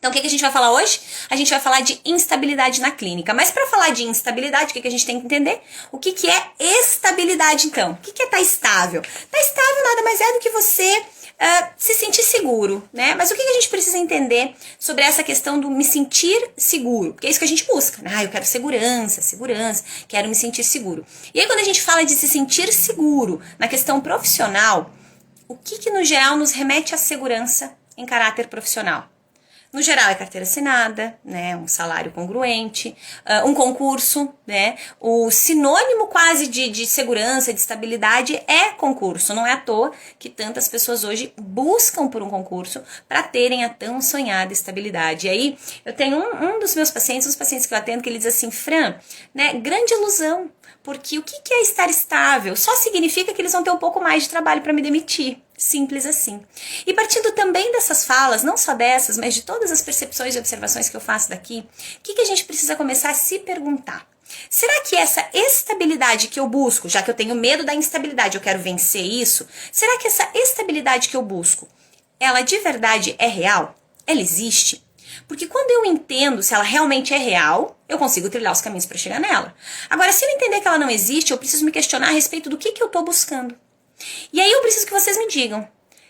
Então, o que a gente vai falar hoje? A gente vai falar de instabilidade na clínica. Mas para falar de instabilidade, o que a gente tem que entender? O que é estabilidade, então? O que é estar estável? Estar estável nada mais é do que você se sentir seguro, né? Mas o que a gente precisa entender sobre essa questão do me sentir seguro? Porque é isso que a gente busca, né? Eu quero segurança, quero me sentir seguro. E aí, quando a gente fala de se sentir seguro na questão profissional, o que no geral nos remete à segurança em caráter profissional? No geral, é carteira assinada, né, um salário congruente, um concurso, né, o sinônimo quase de segurança, de estabilidade é concurso. Não é à toa que tantas pessoas hoje buscam por um concurso para terem a tão sonhada estabilidade. E aí, eu tenho um dos meus pacientes, uns pacientes que eu atendo, que ele diz assim, Fran, né, grande ilusão, porque o que é estar estável? Só significa que eles vão ter um pouco mais de trabalho para me demitir. Simples assim. E partindo também dessas falas, não só dessas, mas de todas as percepções e observações que eu faço daqui, o que a gente precisa começar a se perguntar? Será que essa estabilidade que eu busco, já que eu tenho medo da instabilidade, eu quero vencer isso, será que essa estabilidade que eu busco, ela de verdade é real? Ela existe? Porque quando eu entendo se ela realmente é real, eu consigo trilhar os caminhos para chegar nela. Agora, se eu entender que ela não existe, eu preciso me questionar a respeito do que eu estou buscando. E aí eu preciso que vocês me digam,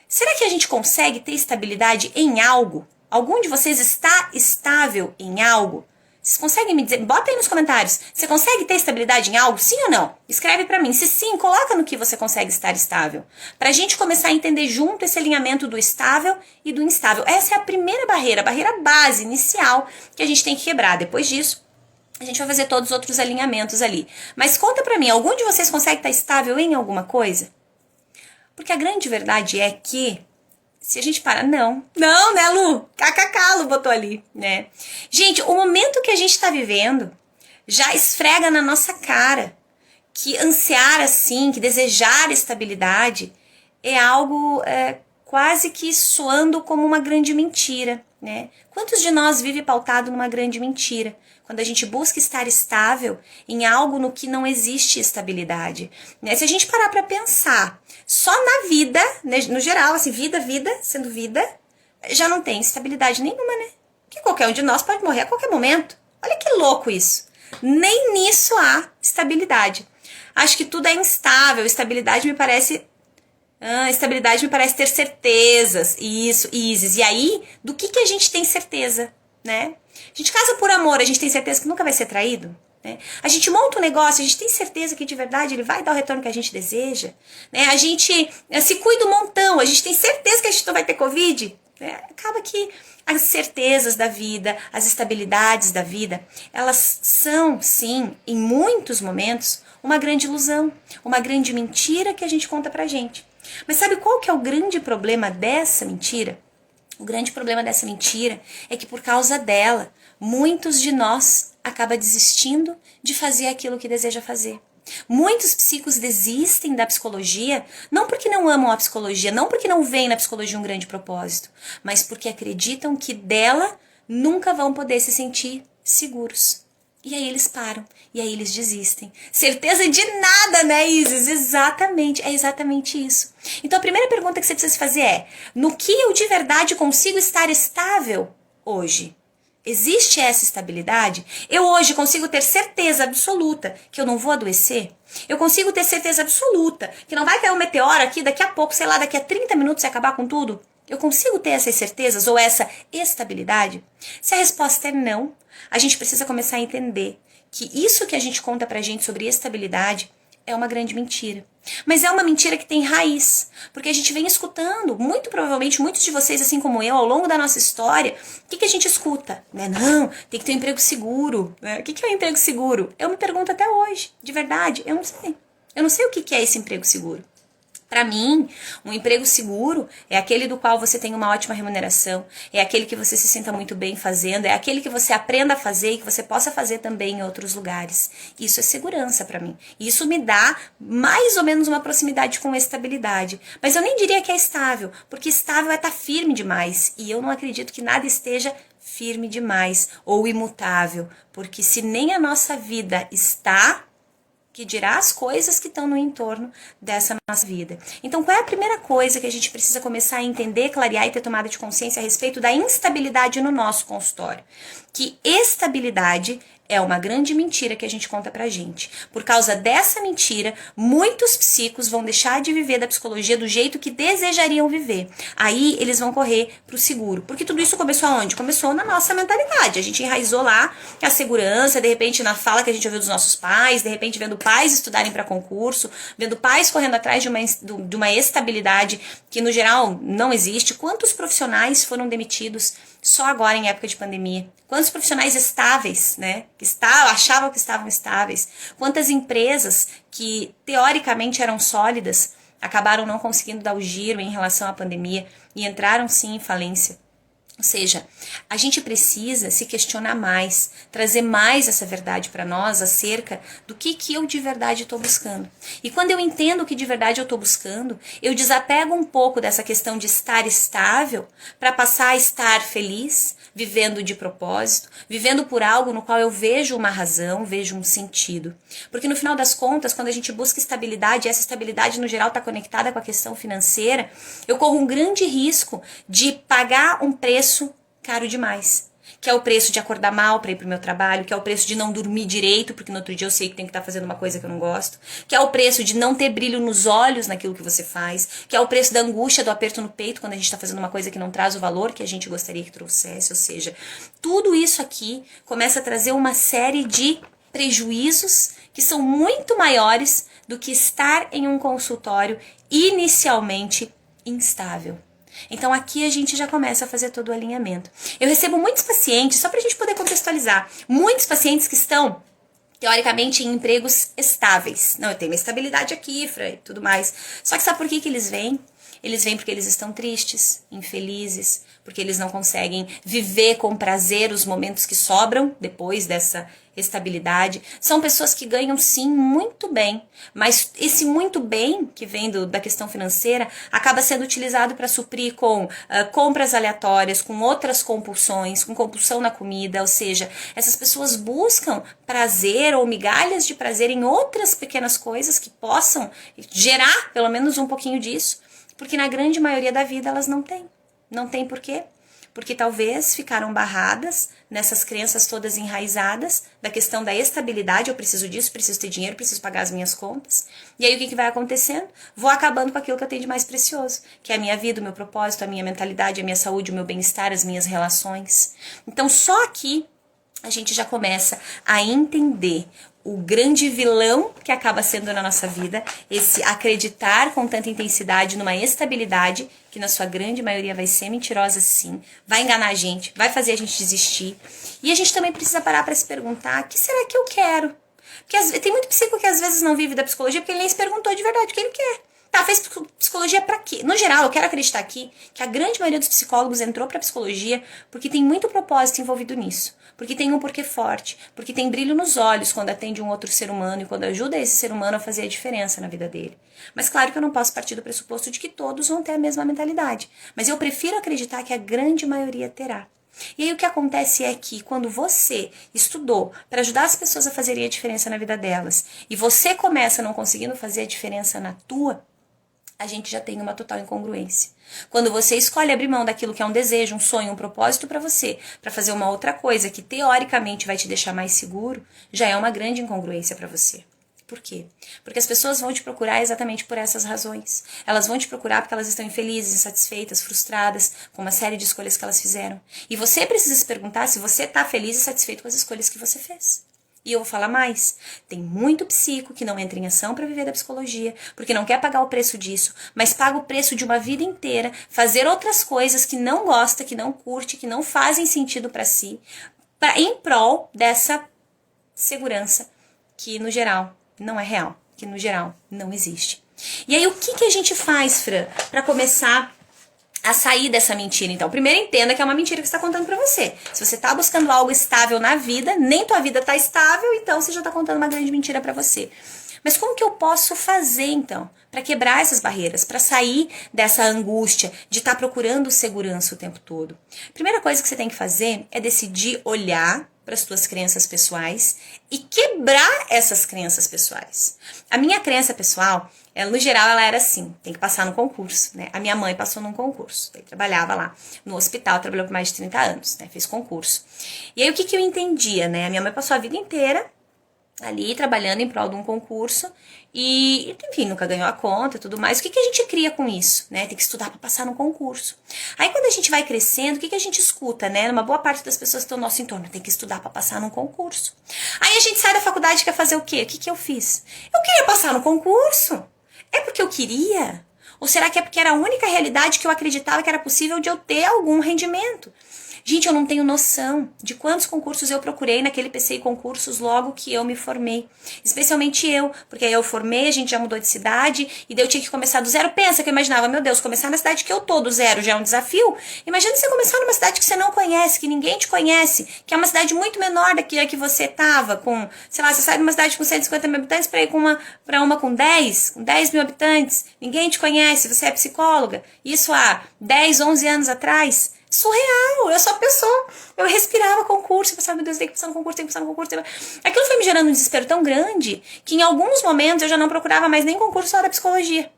será que a gente consegue ter estabilidade em algo? Algum de vocês está estável em algo? Vocês conseguem me dizer? Bota aí nos comentários. Você consegue ter estabilidade em algo? Sim ou não? Escreve pra mim. Se sim, coloca no que você consegue estar estável. Pra gente começar a entender junto esse alinhamento do estável e do instável. Essa é a primeira barreira, a barreira base, inicial, que a gente tem que quebrar. Depois disso, a gente vai fazer todos os outros alinhamentos ali. Mas conta pra mim, algum de vocês consegue estar estável em alguma coisa? Porque a grande verdade é que, se a gente parar, não, né, Lu? KKK, Lu botou ali, né? Gente, o momento que a gente tá vivendo já esfrega na nossa cara que ansiar assim, que desejar estabilidade é algo quase que soando como uma grande mentira, né? Quantos de nós vive pautado numa grande mentira? Quando a gente busca estar estável em algo no que não existe estabilidade, né? Se a gente parar para pensar, só na vida, né, no geral, assim, vida, sendo vida, já não tem estabilidade nenhuma, né? Que qualquer um de nós pode morrer a qualquer momento. Olha que louco isso. Nem nisso há estabilidade. Acho que tudo é instável. Estabilidade me parece ter certezas. Isso, Isis. E aí, do que a gente tem certeza, né? A gente casa por amor, a gente tem certeza que nunca vai ser traído? Né? A gente monta um negócio, a gente tem certeza que de verdade ele vai dar o retorno que a gente deseja? Né? A gente se cuida um montão, a gente tem certeza que a gente não vai ter Covid? Né? Acaba que as certezas da vida, as estabilidades da vida, elas são, sim, em muitos momentos, uma grande ilusão, uma grande mentira que a gente conta pra gente. Mas sabe qual que é o grande problema dessa mentira? O grande problema dessa mentira é que por causa dela, muitos de nós acabam desistindo de fazer aquilo que deseja fazer. Muitos psicos desistem da psicologia, não porque não amam a psicologia, não porque não veem na psicologia um grande propósito, mas porque acreditam que dela nunca vão poder se sentir seguros. E aí eles param, e aí eles desistem. Certeza de nada, né, Isis? Exatamente, é exatamente isso. Então a primeira pergunta que você precisa fazer é, no que eu de verdade consigo estar estável hoje? Existe essa estabilidade? Eu hoje consigo ter certeza absoluta que eu não vou adoecer? Eu consigo ter certeza absoluta que não vai cair um meteoro aqui daqui a pouco, sei lá, daqui a 30 minutos e acabar com tudo? Eu consigo ter essas certezas ou essa estabilidade? Se a resposta é não, a gente precisa começar a entender que isso que a gente conta pra gente sobre estabilidade é uma grande mentira. Mas é uma mentira que tem raiz, porque a gente vem escutando, muito provavelmente, muitos de vocês, assim como eu, ao longo da nossa história, o que a gente escuta? Né? Não, tem que ter um emprego seguro. Né? O que é um emprego seguro? Eu me pergunto até hoje, de verdade, eu não sei. Eu não sei o que é esse emprego seguro. Para mim, um emprego seguro é aquele do qual você tem uma ótima remuneração, é aquele que você se sinta muito bem fazendo, é aquele que você aprenda a fazer e que você possa fazer também em outros lugares. Isso é segurança para mim. Isso me dá mais ou menos uma proximidade com estabilidade. Mas eu nem diria que é estável, porque estável é estar firme demais. E eu não acredito que nada esteja firme demais ou imutável, porque se nem a nossa vida está, que dirá as coisas que estão no entorno dessa nossa vida. Então, qual é a primeira coisa que a gente precisa começar a entender, clarear e ter tomada de consciência a respeito da instabilidade no nosso consultório? Que estabilidade é uma grande mentira que a gente conta pra gente. Por causa dessa mentira, muitos psicos vão deixar de viver da psicologia do jeito que desejariam viver. Aí eles vão correr pro seguro. Porque tudo isso começou aonde? Começou na nossa mentalidade. A gente enraizou lá a segurança, de repente na fala que a gente ouviu dos nossos pais, de repente vendo pais estudarem para concurso, vendo pais correndo atrás de uma estabilidade que no geral não existe. Quantos profissionais foram demitidos só agora em época de pandemia? Quantos profissionais estáveis, né, achavam que estavam estáveis? Quantas empresas que teoricamente eram sólidas acabaram não conseguindo dar o giro em relação à pandemia e entraram sim em falência? Ou seja, a gente precisa se questionar mais, trazer mais essa verdade para nós acerca do que eu de verdade estou buscando. E quando eu entendo o que de verdade eu estou buscando, eu desapego um pouco dessa questão de estar estável para passar a estar feliz, vivendo de propósito, vivendo por algo no qual eu vejo uma razão, vejo um sentido. Porque no final das contas, quando a gente busca estabilidade, e essa estabilidade no geral está conectada com a questão financeira, eu corro um grande risco de pagar um preço caro demais, que é o preço de acordar mal para ir pro meu trabalho, que é o preço de não dormir direito, porque no outro dia eu sei que tenho que estar fazendo uma coisa que eu não gosto, que é o preço de não ter brilho nos olhos naquilo que você faz, que é o preço da angústia, do aperto no peito quando a gente está fazendo uma coisa que não traz o valor que a gente gostaria que trouxesse. Ou seja, tudo isso aqui começa a trazer uma série de prejuízos que são muito maiores do que estar em um consultório inicialmente instável. Então aqui a gente já começa a fazer todo o alinhamento. Eu recebo muitos pacientes, só para a gente poder contextualizar, muitos pacientes que estão teoricamente em empregos estáveis. Não, eu tenho uma estabilidade aqui, Fran, e tudo mais. Só que sabe por que eles vêm? Eles vêm porque eles estão tristes, infelizes, porque eles não conseguem viver com prazer os momentos que sobram depois dessa estabilidade. São pessoas que ganham sim muito bem, mas esse muito bem que vem da questão financeira acaba sendo utilizado para suprir com compras aleatórias, com outras compulsões, com compulsão na comida. Ou seja, essas pessoas buscam prazer ou migalhas de prazer em outras pequenas coisas que possam gerar pelo menos um pouquinho disso, porque na grande maioria da vida elas não têm. Não tem por quê? Porque talvez ficaram barradas nessas crenças todas enraizadas da questão da estabilidade. Eu preciso disso, preciso ter dinheiro, preciso pagar as minhas contas. E aí o que vai acontecendo? Vou acabando com aquilo que eu tenho de mais precioso, que é a minha vida, o meu propósito, a minha mentalidade, a minha saúde, o meu bem-estar, as minhas relações. Então só aqui a gente já começa a entender o grande vilão que acaba sendo na nossa vida, esse acreditar com tanta intensidade numa estabilidade, que na sua grande maioria vai ser mentirosa sim, vai enganar a gente, vai fazer a gente desistir. E a gente também precisa parar para se perguntar, o que será que eu quero? Porque tem muito psico que às vezes não vive da psicologia porque ele nem se perguntou de verdade o que ele quer. Tá, fez psicologia pra quê? No geral, eu quero acreditar aqui que a grande maioria dos psicólogos entrou pra psicologia porque tem muito propósito envolvido nisso. Porque tem um porquê forte, porque tem brilho nos olhos quando atende um outro ser humano e quando ajuda esse ser humano a fazer a diferença na vida dele. Mas claro que eu não posso partir do pressuposto de que todos vão ter a mesma mentalidade. Mas eu prefiro acreditar que a grande maioria terá. E aí o que acontece é que quando você estudou para ajudar as pessoas a fazerem a diferença na vida delas e você começa não conseguindo fazer a diferença na tua, a gente já tem uma total incongruência. Quando você escolhe abrir mão daquilo que é um desejo, um sonho, um propósito para você, para fazer uma outra coisa que teoricamente vai te deixar mais seguro, já é uma grande incongruência para você. Por quê? Porque as pessoas vão te procurar exatamente por essas razões. Elas vão te procurar porque elas estão infelizes, insatisfeitas, frustradas com uma série de escolhas que elas fizeram. E você precisa se perguntar se você está feliz e satisfeito com as escolhas que você fez. E eu vou falar mais, tem muito psico que não entra em ação para viver da psicologia, porque não quer pagar o preço disso, mas paga o preço de uma vida inteira, fazer outras coisas que não gosta, que não curte, que não fazem sentido para si, em prol dessa segurança que no geral não é real, que no geral não existe. E aí o que a gente faz, Fran, para começar a sair dessa mentira? Então, primeiro entenda que é uma mentira que você está contando pra você. Se você está buscando algo estável na vida, nem tua vida está estável, então você já está contando uma grande mentira pra você. Mas como que eu posso fazer, então, para quebrar essas barreiras, para sair dessa angústia de estar procurando segurança o tempo todo? Primeira coisa que você tem que fazer é decidir olhar para as tuas crenças pessoais e quebrar essas crenças pessoais. A minha crença pessoal, no geral, ela era assim, tem que passar no concurso, né? A minha mãe passou num concurso, daí trabalhava lá no hospital, trabalhou por mais de 30 anos, né? Fez concurso. E aí, o que eu entendia, né? A minha mãe passou a vida inteira ali trabalhando em prol de um concurso e, enfim, nunca ganhou a conta e tudo mais. O que a gente cria com isso, né? Tem que estudar para passar no concurso. Aí, quando a gente vai crescendo, o que a gente escuta, né? Uma boa parte das pessoas que estão no nosso entorno, tem que estudar para passar num concurso. Aí, a gente sai da faculdade e quer fazer o quê? O que eu fiz? Eu queria passar no concurso. É porque eu queria? Ou será que é porque era a única realidade que eu acreditava que era possível de eu ter algum rendimento? Gente, eu não tenho noção de quantos concursos eu procurei naquele PCI Concursos logo que eu me formei. Especialmente eu, porque aí eu formei, a gente já mudou de cidade, e daí eu tinha que começar do zero. Pensa que eu imaginava, meu Deus, começar na cidade que eu tô do zero já é um desafio. Imagina você começar numa cidade que você não conhece, que ninguém te conhece, que é uma cidade muito menor da que a que você tava, com, sei lá, você sai de uma cidade com 150 mil habitantes para ir pra uma com 10 mil habitantes. Ninguém te conhece, você é psicóloga. Isso há 10, 11 anos atrás. Surreal, eu sou a pessoa, eu respirava concurso, eu pensava, meu Deus, tem que passar no concurso, tem que passar no concurso. Aquilo foi me gerando um desespero tão grande que em alguns momentos eu já não procurava mais nem concurso só da psicologia.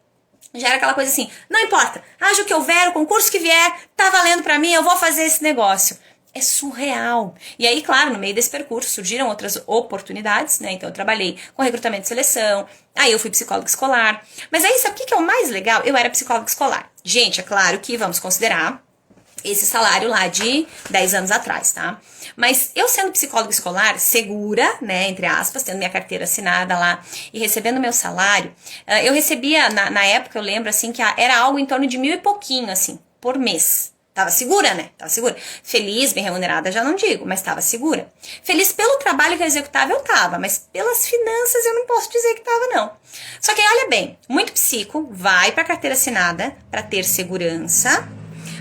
Já era aquela coisa assim, não importa, haja o que houver, o concurso que vier, tá valendo pra mim, eu vou fazer esse negócio. É surreal. E aí, claro, no meio desse percurso surgiram outras oportunidades, né? Então eu trabalhei com recrutamento e seleção, aí eu fui psicóloga escolar. Mas aí, sabe o que é o mais legal? Eu era psicóloga escolar. Gente, é claro que vamos considerar esse salário lá de 10 anos atrás, tá? Mas eu sendo psicóloga escolar, segura, né, entre aspas, tendo minha carteira assinada lá e recebendo meu salário, eu recebia, na época, eu lembro, assim, que era algo em torno de 1.000 e pouquinho, assim, por mês. Tava segura, né? Tava segura. Feliz, bem remunerada, já não digo, mas tava segura. Feliz pelo trabalho que eu executava, eu tava, mas pelas finanças eu não posso dizer que tava, não. Só que, olha bem, muito psico vai pra carteira assinada pra ter segurança.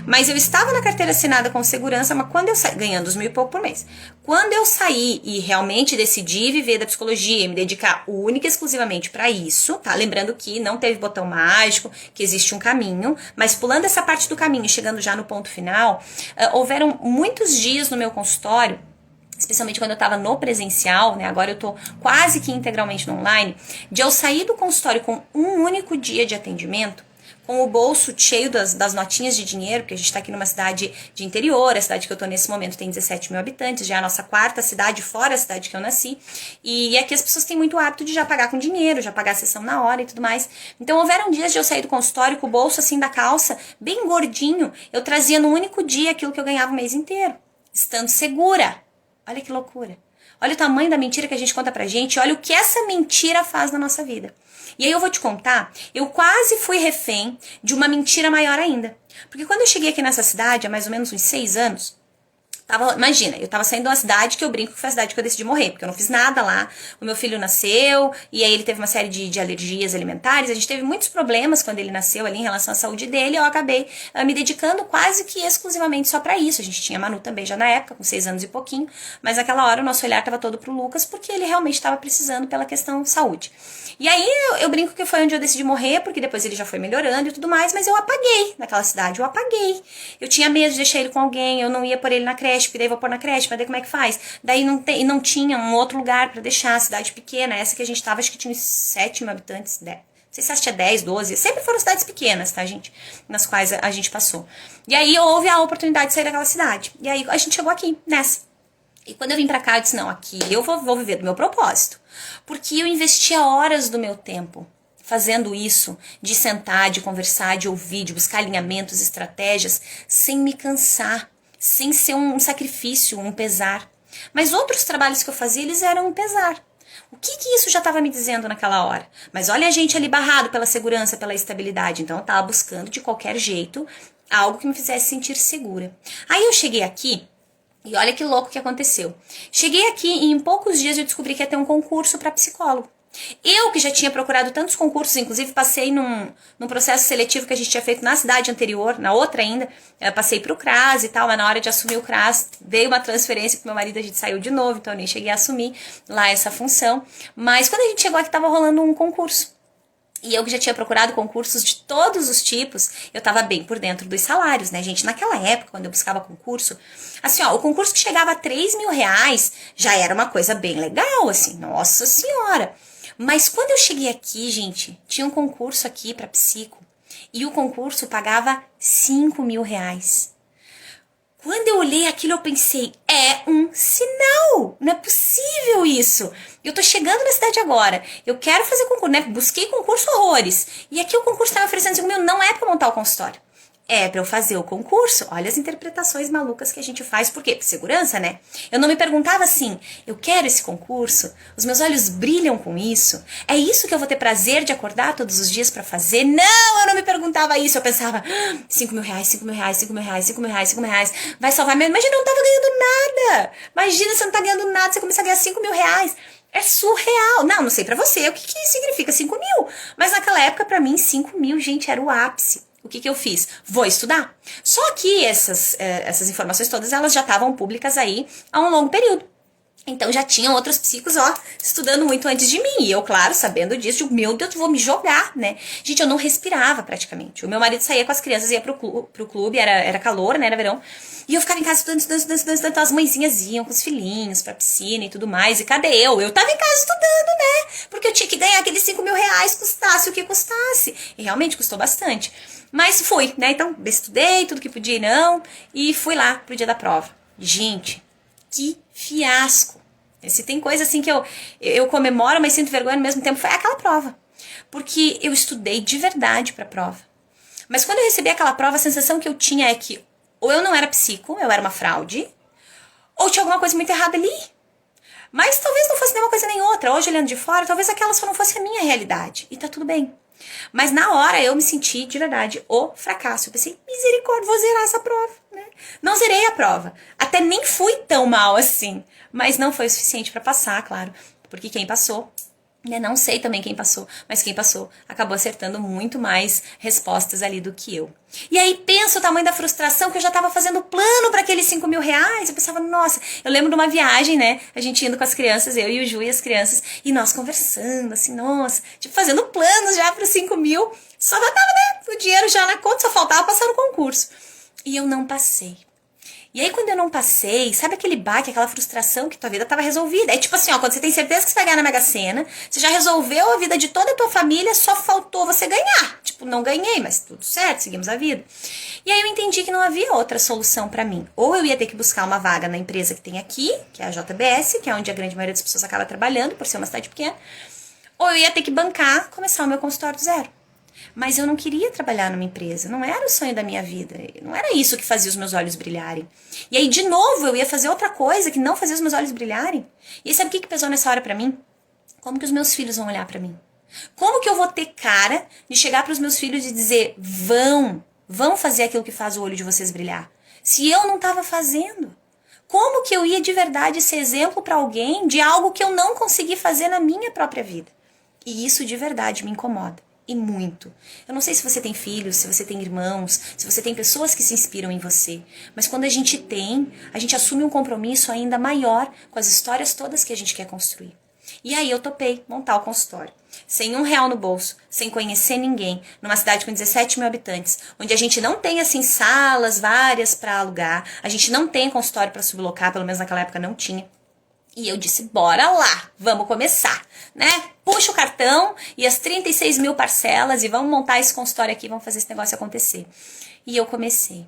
Mas eu estava na carteira assinada com segurança, mas quando eu saí, ganhando os 1.000 e pouco por mês, quando eu saí e realmente decidi viver da psicologia e me dedicar única e exclusivamente para isso, tá? Lembrando que não teve botão mágico, que existe um caminho, mas pulando essa parte do caminho e chegando já no ponto final, houveram muitos dias no meu consultório, especialmente quando eu estava no presencial, né? Agora eu tô quase que integralmente no online, de eu sair do consultório com um único dia de atendimento, com o bolso cheio das notinhas de dinheiro, porque a gente está aqui numa cidade de interior, a cidade que eu estou nesse momento tem 17 mil habitantes, já é a nossa quarta cidade fora a cidade que eu nasci, e aqui as pessoas têm muito hábito de já pagar com dinheiro, já pagar a sessão na hora e tudo mais. Então houveram dias de eu sair do consultório com o bolso assim da calça, bem gordinho, eu trazia no único dia aquilo que eu ganhava o mês inteiro, estando segura. Olha que loucura. Olha o tamanho da mentira que a gente conta pra gente, olha o que essa mentira faz na nossa vida. E aí eu vou te contar, eu quase fui refém de uma mentira maior ainda. Porque quando eu cheguei aqui nessa cidade, há mais ou menos uns 6 anos, imagina, eu tava saindo de uma cidade que eu brinco que foi a cidade que eu decidi morrer, porque eu não fiz nada lá. O meu filho nasceu, e aí ele teve uma série de alergias alimentares, a gente teve muitos problemas quando ele nasceu ali em relação à saúde dele, e eu acabei me dedicando quase que exclusivamente só pra isso. A gente tinha Manu também já na época, com 6 anos e pouquinho, mas naquela hora o nosso olhar tava todo pro Lucas, porque ele realmente estava precisando pela questão saúde. E aí eu brinco que foi onde eu decidi morrer, porque depois ele já foi melhorando e tudo mais, mas eu apaguei naquela cidade, eu apaguei. Eu tinha medo de deixar ele com alguém, eu não ia por ele na creche, porque daí vou pôr na creche, mas daí como é que faz? Daí não tinha um outro lugar pra deixar, cidade pequena, essa que a gente tava, acho que tinha uns 7 mil habitantes, 10. Não sei se tinha 10, 12, sempre foram cidades pequenas, tá, gente? Nas quais a gente passou. E aí houve a oportunidade de sair daquela cidade. E aí a gente chegou aqui, nessa. E quando eu vim pra cá, eu disse, não, aqui eu vou viver do meu propósito. Porque eu investia horas do meu tempo fazendo isso, de sentar, de conversar, de ouvir, de buscar alinhamentos, estratégias, sem me cansar, sem ser um sacrifício, um pesar. Mas outros trabalhos que eu fazia, eles eram um pesar. O que isso já estava me dizendo naquela hora? Mas olha a gente ali barrado pela segurança, pela estabilidade. Então eu estava buscando de qualquer jeito algo que me fizesse sentir segura. Aí eu cheguei aqui, e olha que louco que aconteceu. Cheguei aqui e em poucos dias eu descobri que ia ter um concurso para psicólogo. Eu que já tinha procurado tantos concursos, inclusive passei num processo seletivo que a gente tinha feito na cidade anterior, na outra ainda, passei pro CRAS e tal, mas na hora de assumir o CRAS veio uma transferência pro meu marido, a gente saiu de novo, então eu nem cheguei a assumir lá essa função. Mas quando a gente chegou aqui tava rolando um concurso. E eu que já tinha procurado concursos de todos os tipos, eu tava bem por dentro dos salários, né, gente? Naquela época, quando eu buscava concurso, assim, ó, o concurso que chegava a 3.000 reais já era uma coisa bem legal, assim, nossa senhora. Mas quando eu cheguei aqui, gente, tinha um concurso aqui pra psico, e o concurso pagava 5.000 reais. Quando eu olhei aquilo, eu pensei, é um sinal, não é possível isso. Eu tô chegando na cidade agora, eu quero fazer concurso, né? Busquei concurso horrores. E aqui o concurso tá me oferecendo 5.000, não é pra montar o consultório. É pra eu fazer o concurso. Olha as interpretações malucas que a gente faz. Por quê? Por segurança, né? Eu não me perguntava assim, eu quero esse concurso? Os meus olhos brilham com isso? É isso que eu vou ter prazer de acordar todos os dias pra fazer? Não, eu não me perguntava isso. Eu pensava, 5.000 reais, 5.000 reais, 5.000 reais, 5.000 reais, 5.000 reais. Vai salvar mesmo. Imagina, eu não tava ganhando nada. Imagina, você não tá ganhando nada, você começa a ganhar 5.000 reais. É surreal. Não sei pra você o que significa 5.000. Mas naquela época, pra mim, 5.000, gente, era o ápice. O que eu fiz? Vou estudar. Só que essas informações todas, elas já estavam públicas aí há um longo período. Então já tinham outros psicos, ó, estudando muito antes de mim. E eu, claro, sabendo disso, eu, meu Deus, vou me jogar, né? Gente, eu não respirava praticamente. O meu marido saía com as crianças, ia pro clube, era calor, né? Era verão. E eu ficava em casa estudando. Então as mãezinhas iam com os filhinhos pra piscina e tudo mais. E cadê eu? Eu tava em casa estudando, né? Porque eu tinha que ganhar aqueles 5.000 reais, custasse o que custasse. E realmente custou bastante. Mas fui, né? Então, estudei tudo que podia e não. E fui lá pro dia da prova. Gente, que fiasco. Se tem coisa assim que eu comemoro, mas sinto vergonha ao mesmo tempo, foi aquela prova. Porque eu estudei de verdade pra prova. Mas quando eu recebi aquela prova, a sensação que eu tinha é que ou eu não era psico, eu era uma fraude, ou tinha alguma coisa muito errada ali. Mas talvez não fosse nenhuma coisa nem outra. Hoje, olhando de fora, talvez aquela só não fosse a minha realidade. E tá tudo bem. Mas na hora eu me senti, de verdade, o fracasso. Eu pensei, misericórdia, vou zerar essa prova, né? Não zerei a prova. Até nem fui tão mal assim. Mas não foi o suficiente pra passar, claro. Porque quem passou, né? Não sei também quem passou, mas quem passou acabou acertando muito mais respostas ali do que eu. E aí pensa o tamanho da frustração, que eu já tava fazendo plano para aqueles 5.000 reais. Eu pensava, nossa, eu lembro de uma viagem, né? A gente indo com as crianças, eu e o Ju e as crianças, e nós conversando, assim, nossa, tipo, fazendo planos já para 5.000. Só já tava, né? O dinheiro já na conta, só faltava passar no concurso. E eu não passei. E aí, quando eu não passei, sabe aquele baque, aquela frustração que tua vida tava resolvida? É tipo assim, ó, quando você tem certeza que você vai ganhar na Mega Sena, você já resolveu a vida de toda a tua família, só faltou você ganhar. Tipo, não ganhei, mas tudo certo, seguimos a vida. E aí eu entendi que não havia outra solução pra mim. Ou eu ia ter que buscar uma vaga na empresa que tem aqui, que é a JBS, que é onde a grande maioria das pessoas acaba trabalhando, por ser uma cidade pequena, ou eu ia ter que bancar, começar o meu consultório do zero. Mas eu não queria trabalhar numa empresa, não era o sonho da minha vida, não era isso que fazia os meus olhos brilharem. E aí, de novo, eu ia fazer outra coisa que não fazia os meus olhos brilharem. E sabe o que pesou nessa hora pra mim? Como que os meus filhos vão olhar pra mim? Como que eu vou ter cara de chegar pros meus filhos e dizer, vão fazer aquilo que faz o olho de vocês brilhar? Se eu não tava fazendo. Como que eu ia de verdade ser exemplo pra alguém de algo que eu não consegui fazer na minha própria vida? E isso de verdade me incomoda. E muito. Eu não sei se você tem filhos, se você tem irmãos, se você tem pessoas que se inspiram em você. Mas quando a gente assume um compromisso ainda maior com as histórias todas que a gente quer construir. E aí eu topei montar o consultório. Sem R$1 no bolso, sem conhecer ninguém, numa cidade com 17 mil habitantes, onde a gente não tem, assim, salas várias para alugar, a gente não tem consultório para sublocar, pelo menos naquela época não tinha. E eu disse, bora lá, vamos começar, né? Puxa o cartão e as 36.000 parcelas e vamos montar esse consultório aqui, vamos fazer esse negócio acontecer. E eu comecei.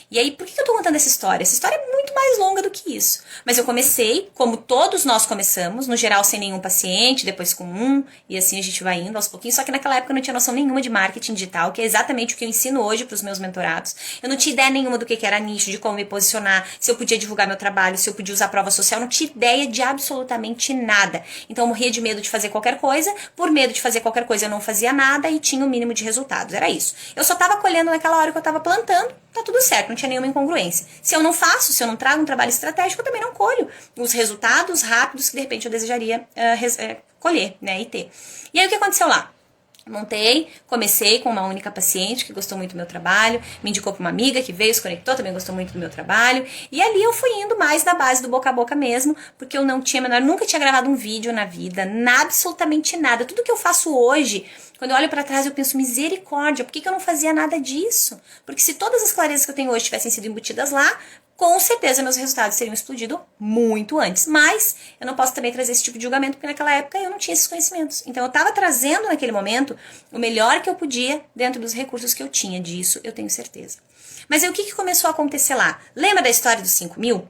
E aí, por que eu tô contando essa história? Essa história é muito mais longa do que isso. Mas eu comecei, como todos nós começamos, no geral sem nenhum paciente, depois com um, e assim a gente vai indo aos pouquinhos. Só que naquela época eu não tinha noção nenhuma de marketing digital, que é exatamente o que eu ensino hoje pros meus mentorados. Eu não tinha ideia nenhuma do que era nicho, de como me posicionar, se eu podia divulgar meu trabalho, se eu podia usar prova social, não tinha ideia de absolutamente nada. Então eu morria de medo de fazer qualquer coisa, por medo de fazer qualquer coisa eu não fazia nada e tinha o mínimo de resultados, era isso. Eu só tava colhendo naquela hora que eu tava plantando, tá tudo certo, não tinha nenhuma incongruência. Se eu não faço, se eu não trago um trabalho estratégico, eu também não colho os resultados rápidos que de repente eu desejaria colher, né, e ter. E aí o que aconteceu lá? Montei, comecei com uma única paciente que gostou muito do meu trabalho, me indicou para uma amiga que veio, se conectou, também gostou muito do meu trabalho, e ali eu fui indo mais na base do boca a boca mesmo, porque eu não tinha menor, nunca tinha gravado um vídeo na vida, absolutamente nada. Tudo que eu faço hoje, quando eu olho para trás, eu penso, misericórdia, por que eu não fazia nada disso? Porque se todas as clarezas que eu tenho hoje tivessem sido embutidas lá, com certeza meus resultados teriam explodido muito antes. Mas eu não posso também trazer esse tipo de julgamento, porque naquela época eu não tinha esses conhecimentos. Então eu estava trazendo naquele momento o melhor que eu podia dentro dos recursos que eu tinha. Disso eu tenho certeza. Mas aí o que começou a acontecer lá? Lembra da história dos 5 mil?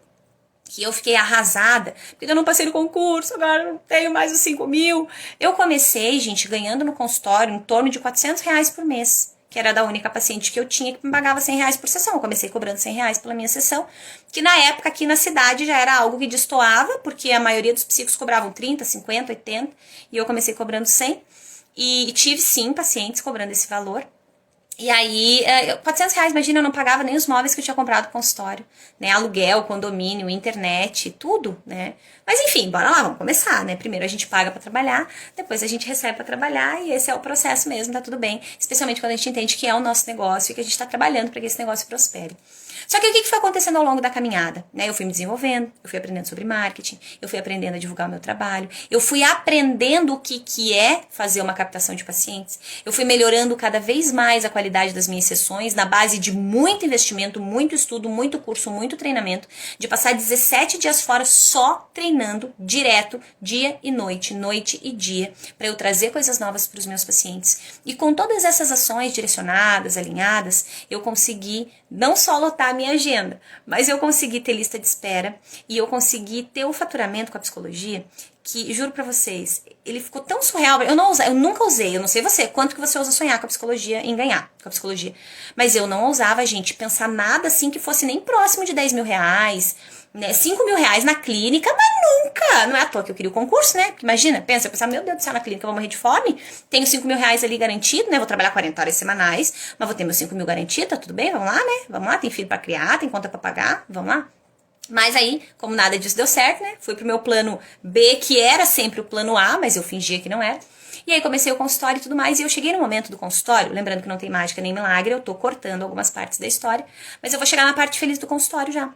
Que eu fiquei arrasada, porque eu não passei no concurso, agora eu não tenho mais os 5 mil. Eu comecei, gente, ganhando no consultório em torno de R$ 400 por mês, que era da única paciente que eu tinha, que me pagava R$ 100 por sessão. Eu comecei cobrando R$ 100 pela minha sessão, que na época aqui na cidade já era algo que destoava, porque a maioria dos psicos cobravam 30, 50, 80, e eu comecei cobrando 100, e tive sim pacientes cobrando esse valor. E aí, R$ 400, imagina, eu não pagava nem os móveis que eu tinha comprado no consultório, né, aluguel, condomínio, internet, tudo, né. Mas enfim, bora lá, vamos começar, né, primeiro a gente paga pra trabalhar, depois a gente recebe pra trabalhar, e esse é o processo mesmo, tá tudo bem, especialmente quando a gente entende que é o nosso negócio e que a gente tá trabalhando para que esse negócio prospere. Só que o que foi acontecendo ao longo da caminhada? Né? Eu fui me desenvolvendo, eu fui aprendendo sobre marketing, eu fui aprendendo a divulgar o meu trabalho, eu fui aprendendo o que é fazer uma captação de pacientes, eu fui melhorando cada vez mais a qualidade das minhas sessões na base de muito investimento, muito estudo, muito curso, muito treinamento, de passar 17 dias fora só treinando direto, dia e noite e dia, para eu trazer coisas novas para os meus pacientes. E com todas essas ações direcionadas, alinhadas, eu consegui não só lotar a minha agenda, mas eu consegui ter lista de espera e eu consegui ter o faturamento com a psicologia que, juro pra vocês, ele ficou tão surreal. Eu nunca usei, eu não sei você, quanto que você usa sonhar com a psicologia, em ganhar com a psicologia. Mas eu não ousava, gente, pensar nada assim que fosse nem próximo de R$ 10.000, né? R$ 5.000 na clínica, mas nunca. Não é à toa que eu queria o concurso, né? Porque imagina, pensa, eu pensava, meu Deus do céu, na clínica eu vou morrer de fome, tenho R$ 5.000 ali garantido, né? Vou trabalhar 40 horas semanais, mas vou ter meus 5 mil garantido, tá tudo bem? Vamos lá, né? Vamos lá, tem filho pra criar, tem conta pra pagar, vamos lá. Mas aí, como nada disso deu certo, né? Fui pro meu plano B, que era sempre o plano A, mas eu fingia que não era. E aí comecei o consultório e tudo mais, e eu cheguei no momento do consultório, lembrando que não tem mágica nem milagre, eu tô cortando algumas partes da história, mas eu vou chegar na parte feliz do consultório já.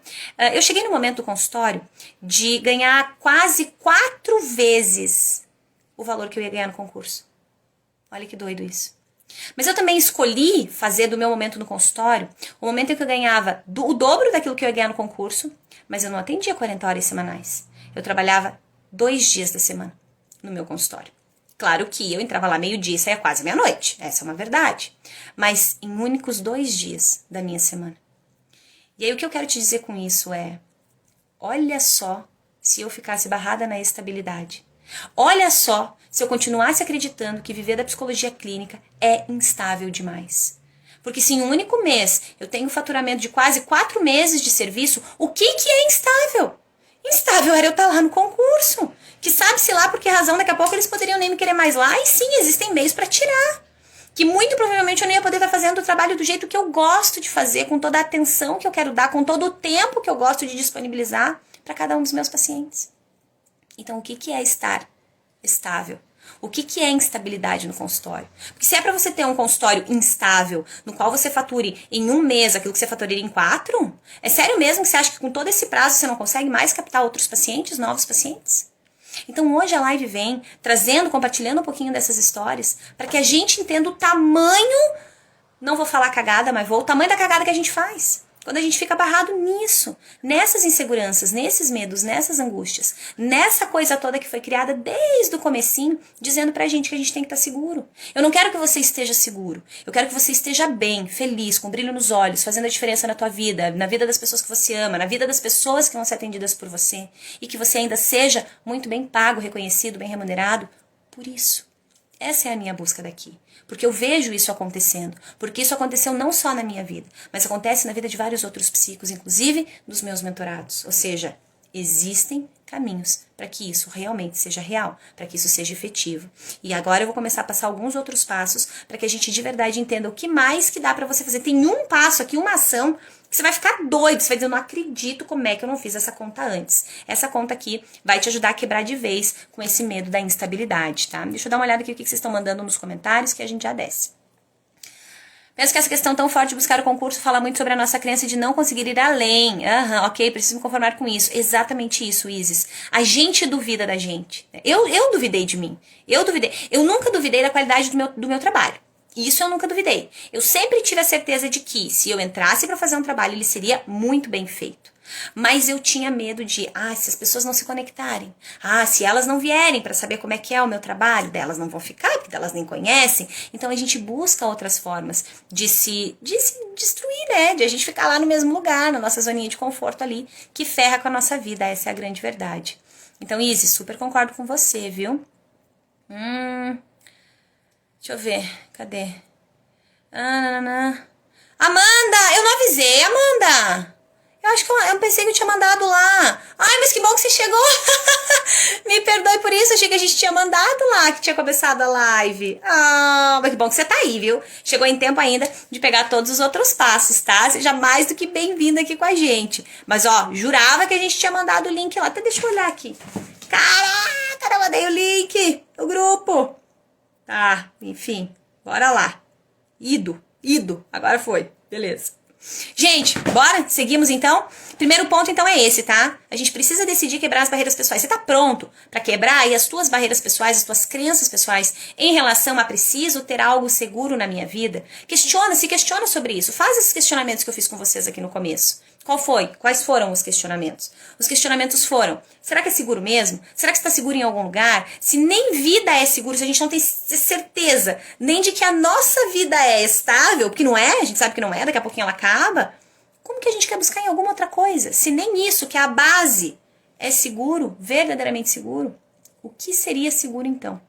Eu cheguei no momento do consultório de ganhar quase 4 vezes o valor que eu ia ganhar no concurso. Olha que doido isso. Mas eu também escolhi fazer do meu momento no consultório o momento em que eu ganhava o dobro daquilo que eu ia ganhar no concurso, mas eu não atendia 40 horas semanais. Eu trabalhava 2 dias da semana no meu consultório. Claro que eu entrava lá meio-dia e saía quase meia-noite, essa é uma verdade. Mas em únicos 2 dias da minha semana. E aí o que eu quero te dizer com isso é, olha só se eu ficasse barrada na estabilidade. Olha só se eu continuasse acreditando que viver da psicologia clínica é instável demais. Porque se em um único mês eu tenho faturamento de quase 4 meses de serviço, o que é instável? Instável era eu estar lá no concurso. Que sabe-se lá por que razão daqui a pouco eles poderiam nem me querer mais lá. E sim, existem meios para tirar. Que muito provavelmente eu não ia poder estar fazendo o trabalho do jeito que eu gosto de fazer, com toda a atenção que eu quero dar, com todo o tempo que eu gosto de disponibilizar para cada um dos meus pacientes. Então, o que é estar estável? O que é instabilidade no consultório? Porque se é para você ter um consultório instável, no qual você fature em um mês aquilo que você faturaria em 4, é sério mesmo que você acha que com todo esse prazo você não consegue mais captar outros pacientes, novos pacientes? Então hoje a live vem trazendo, compartilhando um pouquinho dessas histórias, para que a gente entenda o tamanho, não vou falar cagada, mas o tamanho da cagada que a gente faz. Quando a gente fica barrado nisso, nessas inseguranças, nesses medos, nessas angústias, nessa coisa toda que foi criada desde o comecinho, dizendo pra gente que a gente tem que estar seguro. Eu não quero que você esteja seguro. Eu quero que você esteja bem, feliz, com brilho nos olhos, fazendo a diferença na tua vida, na vida das pessoas que você ama, na vida das pessoas que vão ser atendidas por você. E que você ainda seja muito bem pago, reconhecido, bem remunerado por isso. Essa é a minha busca daqui. Porque eu vejo isso acontecendo. Porque isso aconteceu não só na minha vida, mas acontece na vida de vários outros psicos, inclusive dos meus mentorados. Ou seja, existem caminhos para que isso realmente seja real, para que isso seja efetivo. E agora eu vou começar a passar alguns outros passos para que a gente de verdade entenda o que mais que dá para você fazer. Tem um passo aqui, uma ação, que você vai ficar doido, você vai dizer, eu não acredito como é que eu não fiz essa conta antes. Essa conta aqui vai te ajudar a quebrar de vez com esse medo da instabilidade, tá? Deixa eu dar uma olhada aqui o que vocês estão mandando nos comentários que a gente já desce. Penso que essa questão tão forte de buscar o concurso fala muito sobre a nossa crença de não conseguir ir além. Ok, preciso me conformar com isso. Exatamente isso, Isis. A gente duvida da gente. Eu duvidei de mim. Eu duvidei. Eu nunca duvidei da qualidade do meu trabalho. Isso eu nunca duvidei. Eu sempre tive a certeza de que se eu entrasse para fazer um trabalho, ele seria muito bem feito. Mas eu tinha medo de, se as pessoas não se conectarem, se elas não vierem para saber como é que é o meu trabalho, delas não vão ficar, porque elas nem conhecem. Então a gente busca outras formas de se destruir, né? De a gente ficar lá no mesmo lugar, na nossa zoninha de conforto ali, que ferra com a nossa vida. Essa é a grande verdade. Então, Isis, super concordo com você, viu? Deixa eu ver, cadê? Amanda, eu não avisei, Amanda! Eu acho que eu pensei que eu tinha mandado lá. Ai, mas que bom que você chegou. Me perdoe por isso, achei que a gente tinha mandado lá, que tinha começado a live. Mas que bom que você tá aí, viu? Chegou em tempo ainda de pegar todos os outros passos, tá? Seja mais do que bem-vinda aqui com a gente. Mas, jurava que a gente tinha mandado o link lá. Até deixa eu olhar aqui. Caraca, eu mandei o link no grupo. Tá, enfim, bora lá. Ido, agora foi, beleza. Gente, bora? Seguimos então? Primeiro ponto então é esse, tá? A gente precisa decidir quebrar as barreiras pessoais. Você tá pronto para quebrar aí as tuas barreiras pessoais, as tuas crenças pessoais em relação a preciso ter algo seguro na minha vida? Se questiona sobre isso. Faz esses questionamentos que eu fiz com vocês aqui no começo. Quais foram os questionamentos? Os questionamentos foram, será que é seguro mesmo? Será que você está seguro em algum lugar? Se nem vida é seguro, se a gente não tem certeza nem de que a nossa vida é estável, porque não é, a gente sabe que não é, daqui a pouquinho ela acaba, como que a gente quer buscar em alguma outra coisa? Se nem isso, que é a base, é seguro, verdadeiramente seguro, o que seria seguro então?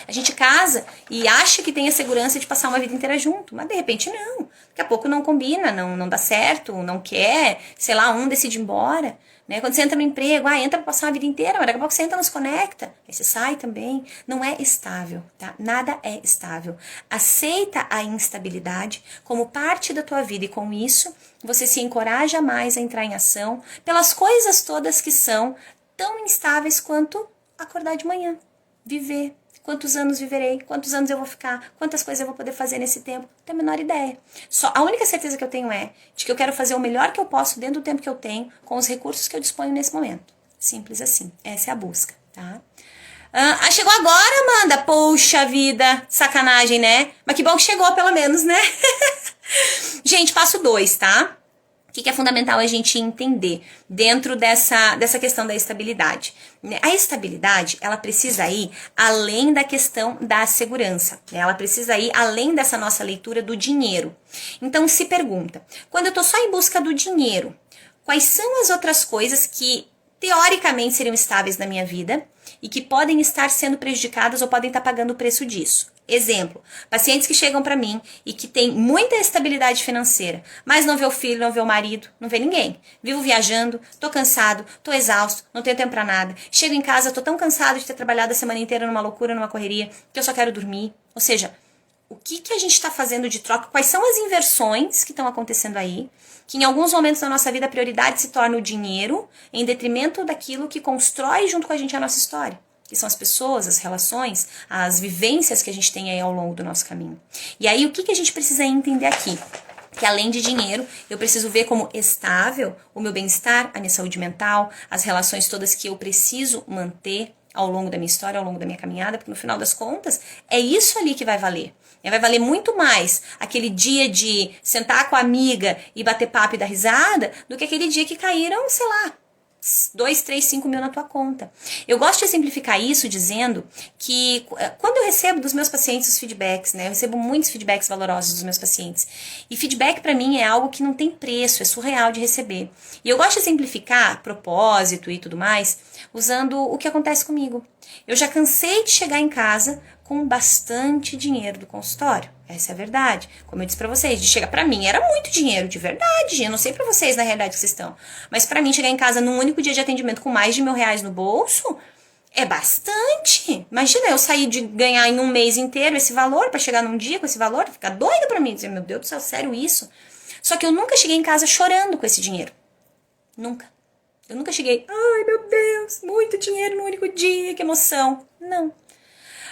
A gente casa e acha que tem a segurança de passar uma vida inteira junto, mas de repente não. Daqui a pouco não combina, não dá certo, não quer, sei lá, um decide ir embora. Quando você entra no emprego, entra pra passar uma vida inteira, mas daqui a pouco você entra, não se conecta, aí você sai também. Não é estável, tá? Nada é estável. Aceita a instabilidade como parte da tua vida e com isso você se encoraja mais a entrar em ação pelas coisas todas que são tão instáveis quanto acordar de manhã, viver. Quantos anos viverei? Quantos anos eu vou ficar? Quantas coisas eu vou poder fazer nesse tempo? Não tenho a menor ideia. A única certeza que eu tenho é de que eu quero fazer o melhor que eu posso dentro do tempo que eu tenho, com os recursos que eu disponho nesse momento. Simples assim. Essa é a busca, tá? Chegou agora, Amanda? Poxa vida, sacanagem, né? Mas que bom que chegou, pelo menos, né? Gente, passo 2, tá? O que é fundamental a gente entender dentro dessa questão da estabilidade? A estabilidade, ela precisa ir além da questão da segurança. Ela precisa ir além dessa nossa leitura do dinheiro. Então, se pergunta, quando eu tô só em busca do dinheiro, quais são as outras coisas que teoricamente seriam estáveis na minha vida e que podem estar sendo prejudicadas ou podem estar pagando o preço disso? Exemplo, pacientes que chegam para mim e que têm muita estabilidade financeira, mas não vê o filho, não vê o marido, não vê ninguém. Vivo viajando, tô cansado, tô exausto, não tenho tempo para nada. Chego em casa, tô tão cansado de ter trabalhado a semana inteira numa loucura, numa correria, que eu só quero dormir. Ou seja, o que a gente está fazendo de troca? Quais são as inversões que estão acontecendo aí? Que em alguns momentos da nossa vida a prioridade se torna o dinheiro em detrimento daquilo que constrói junto com a gente a nossa história. Que são as pessoas, as relações, as vivências que a gente tem aí ao longo do nosso caminho. E aí, o que a gente precisa entender aqui? Que além de dinheiro, eu preciso ver como estável o meu bem-estar, a minha saúde mental, as relações todas que eu preciso manter ao longo da minha história, ao longo da minha caminhada, porque no final das contas, é isso ali que vai valer. Vai valer muito mais aquele dia de sentar com a amiga e bater papo e dar risada, do que aquele dia que caíram, sei lá, 2, 3, 5 mil na tua conta. Eu gosto de simplificar isso dizendo que quando eu recebo dos meus pacientes os feedbacks, eu recebo muitos feedbacks valorosos dos meus pacientes. E feedback para mim é algo que não tem preço, é surreal de receber. E eu gosto de simplificar propósito e tudo mais, usando o que acontece comigo. Eu já cansei de chegar em casa com bastante dinheiro do consultório. Essa é a verdade. Como eu disse pra vocês, de chegar pra mim era muito dinheiro, de verdade. Eu não sei pra vocês na realidade que vocês estão. Mas pra mim chegar em casa num único dia de atendimento com mais de R$ 1.000 no bolso é bastante. Imagina eu sair de ganhar em um mês inteiro esse valor pra chegar num dia com esse valor, ficar doida pra mim, dizer, meu Deus do céu, sério isso? Só que eu nunca cheguei em casa chorando com esse dinheiro. Nunca. Eu nunca cheguei, ai meu Deus, muito dinheiro num único dia, que emoção. Não.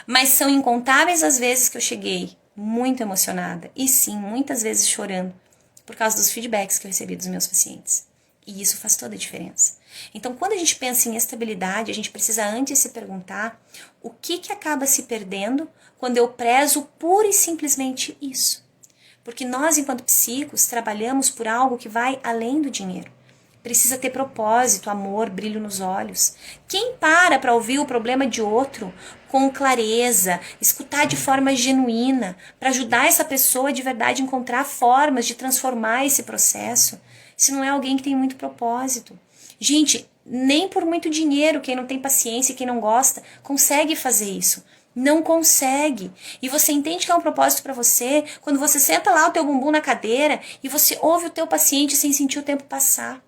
Mas são incontáveis as vezes que eu cheguei muito emocionada e sim, muitas vezes chorando por causa dos feedbacks que eu recebi dos meus pacientes. E isso faz toda a diferença. Então, quando a gente pensa em estabilidade, a gente precisa antes se perguntar o que acaba se perdendo quando eu prezo pura e simplesmente isso. Porque nós, enquanto psicos, trabalhamos por algo que vai além do dinheiro. Precisa ter propósito, amor, brilho nos olhos. Quem para ouvir o problema de outro com clareza, escutar de forma genuína, para ajudar essa pessoa de verdade a encontrar formas de transformar esse processo, se não é alguém que tem muito propósito? Gente, nem por muito dinheiro, quem não tem paciência e quem não gosta, consegue fazer isso. Não consegue. E você entende que é um propósito para você quando você senta lá o teu bumbum na cadeira e você ouve o teu paciente sem sentir o tempo passar.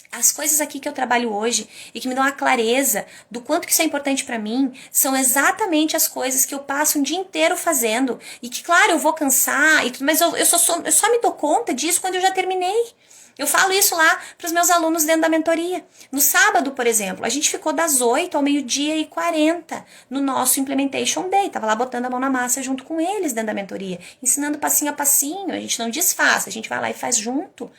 As coisas aqui que eu trabalho hoje e que me dão a clareza do quanto que isso é importante pra mim são exatamente as coisas que eu passo um dia inteiro fazendo e que, claro, eu vou cansar, mas eu só me dou conta disso quando eu já terminei. Eu falo isso lá para os meus alunos dentro da mentoria. No sábado, por exemplo, a gente ficou das 8 ao 12:40 no nosso Implementation Day. Tava lá botando a mão na massa junto com eles dentro da mentoria, ensinando passinho a passinho. A gente não desfaz, a gente vai lá e faz junto.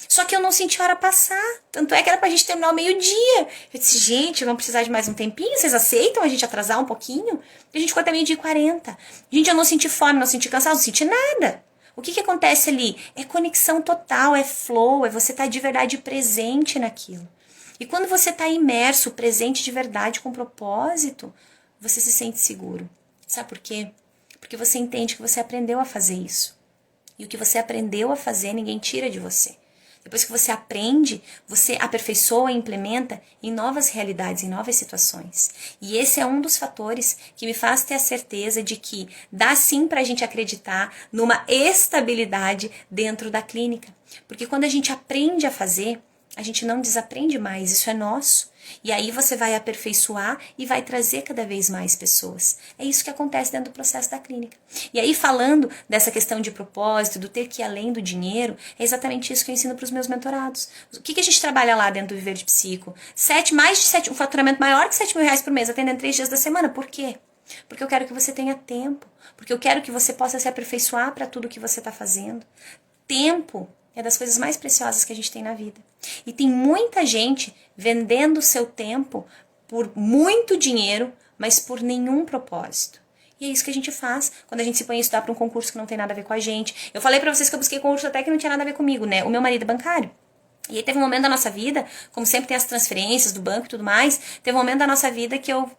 Só que eu não senti a hora passar. Tanto é que era pra gente terminar ao 12:00. Eu disse, gente, vamos precisar de mais um tempinho? Vocês aceitam a gente atrasar um pouquinho? E a gente ficou até 12:40. Gente, eu não senti fome, não senti cansaço, não senti nada. O que acontece ali? É conexão total, é flow, é você estar de verdade presente naquilo. E quando você está imerso, presente de verdade, com propósito, você se sente seguro. Sabe por quê? Porque você entende que você aprendeu a fazer isso. E o que você aprendeu a fazer, ninguém tira de você. Depois que você aprende, você aperfeiçoa e implementa em novas realidades, em novas situações. E esse é um dos fatores que me faz ter a certeza de que dá sim pra gente acreditar numa estabilidade dentro da clínica. Porque quando a gente aprende a fazer, a gente não desaprende mais, isso é nosso. E aí você vai aperfeiçoar e vai trazer cada vez mais pessoas. É isso que acontece dentro do processo da clínica. E aí falando dessa questão de propósito, do ter que ir além do dinheiro, é exatamente isso que eu ensino para os meus mentorados. O que a gente trabalha lá dentro do Viver de Psico? Um faturamento maior que R$ 7.000 por mês, atendendo 3 dias da semana. Por quê? Porque eu quero que você tenha tempo. Porque eu quero que você possa se aperfeiçoar para tudo que você está fazendo. Tempo é das coisas mais preciosas que a gente tem na vida. E tem muita gente vendendo o seu tempo por muito dinheiro, mas por nenhum propósito. E é isso que a gente faz quando a gente se põe a estudar para um concurso que não tem nada a ver com a gente. Eu falei para vocês que eu busquei concurso até que não tinha nada a ver comigo, né? O meu marido é bancário. E aí teve um momento da nossa vida, como sempre tem as transferências do banco e tudo mais, teve um momento da nossa vida que eu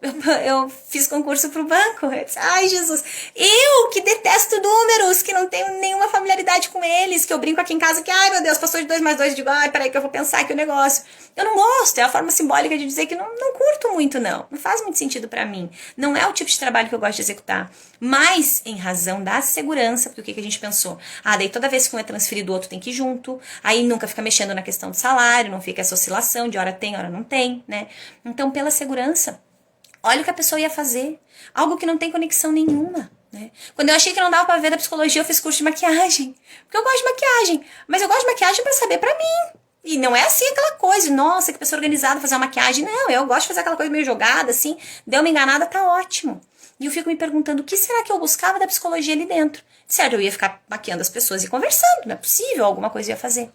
fiz concurso pro banco. Eu disse, ai Jesus, eu que detesto números, que não tenho nenhuma familiaridade com eles, que eu brinco aqui em casa que, ai meu Deus, passou de 2 mais 2, eu digo, ai peraí que eu vou pensar aqui o negócio. Eu não gosto, é a forma simbólica de dizer que não curto muito não faz muito sentido pra mim. Não é o tipo de trabalho que eu gosto de executar. Mas, em razão da segurança, porque o que a gente pensou? Daí toda vez que um é transferido, o outro tem que ir junto, aí nunca fica mexendo na questão do salário, não fica essa oscilação de hora tem, hora não tem, né? Então, pela segurança, olha o que a pessoa ia fazer. Algo que não tem conexão nenhuma, né? Quando eu achei que não dava pra ver da psicologia, eu fiz curso de maquiagem. Porque eu gosto de maquiagem. Mas eu gosto de maquiagem pra saber pra mim. E não é assim aquela coisa, nossa, que pessoa organizada fazer uma maquiagem. Não, eu gosto de fazer aquela coisa meio jogada, assim. Deu uma enganada, tá ótimo. E eu fico me perguntando, o que será que eu buscava da psicologia ali dentro? Certo, eu ia ficar maquiando as pessoas e conversando, não é possível, alguma coisa eu ia fazer.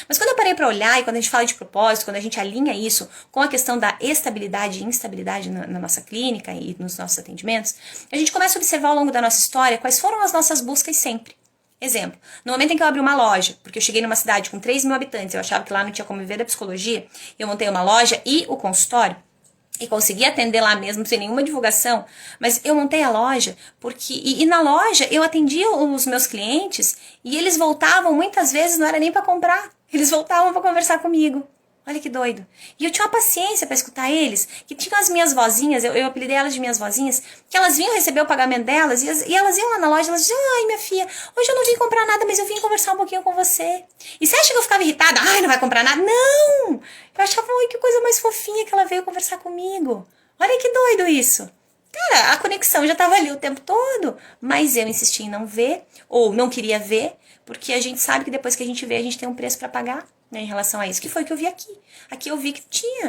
Mas quando eu parei para olhar, e quando a gente fala de propósito, quando a gente alinha isso com a questão da estabilidade e instabilidade na nossa clínica e nos nossos atendimentos, a gente começa a observar ao longo da nossa história quais foram as nossas buscas sempre. Exemplo, no momento em que eu abri uma loja, porque eu cheguei numa cidade com 3.000 habitantes, eu achava que lá não tinha como viver da psicologia, eu montei uma loja e o consultório, e consegui atender lá mesmo, sem nenhuma divulgação, mas eu montei a loja, porque e na loja eu atendia os meus clientes, e eles voltavam muitas vezes, não era nem para comprar, eles voltavam para conversar comigo. Olha que doido. E eu tinha uma paciência pra escutar eles, que tinham as minhas vozinhas, eu apelidei elas de minhas vozinhas, que elas vinham receber o pagamento delas, e elas iam lá na loja, elas diziam, ai, minha filha, hoje eu não vim comprar nada, mas eu vim conversar um pouquinho com você. E você acha que eu ficava irritada? Ai, não vai comprar nada? Não! Eu achava, ai, que coisa mais fofinha que ela veio conversar comigo. Olha que doido isso. Cara, a conexão já tava ali o tempo todo, mas eu insisti em não ver, ou não queria ver, porque a gente sabe que depois que a gente vê, a gente tem um preço pra pagar, né, em relação a isso. Que foi o que eu vi aqui. Aqui eu vi que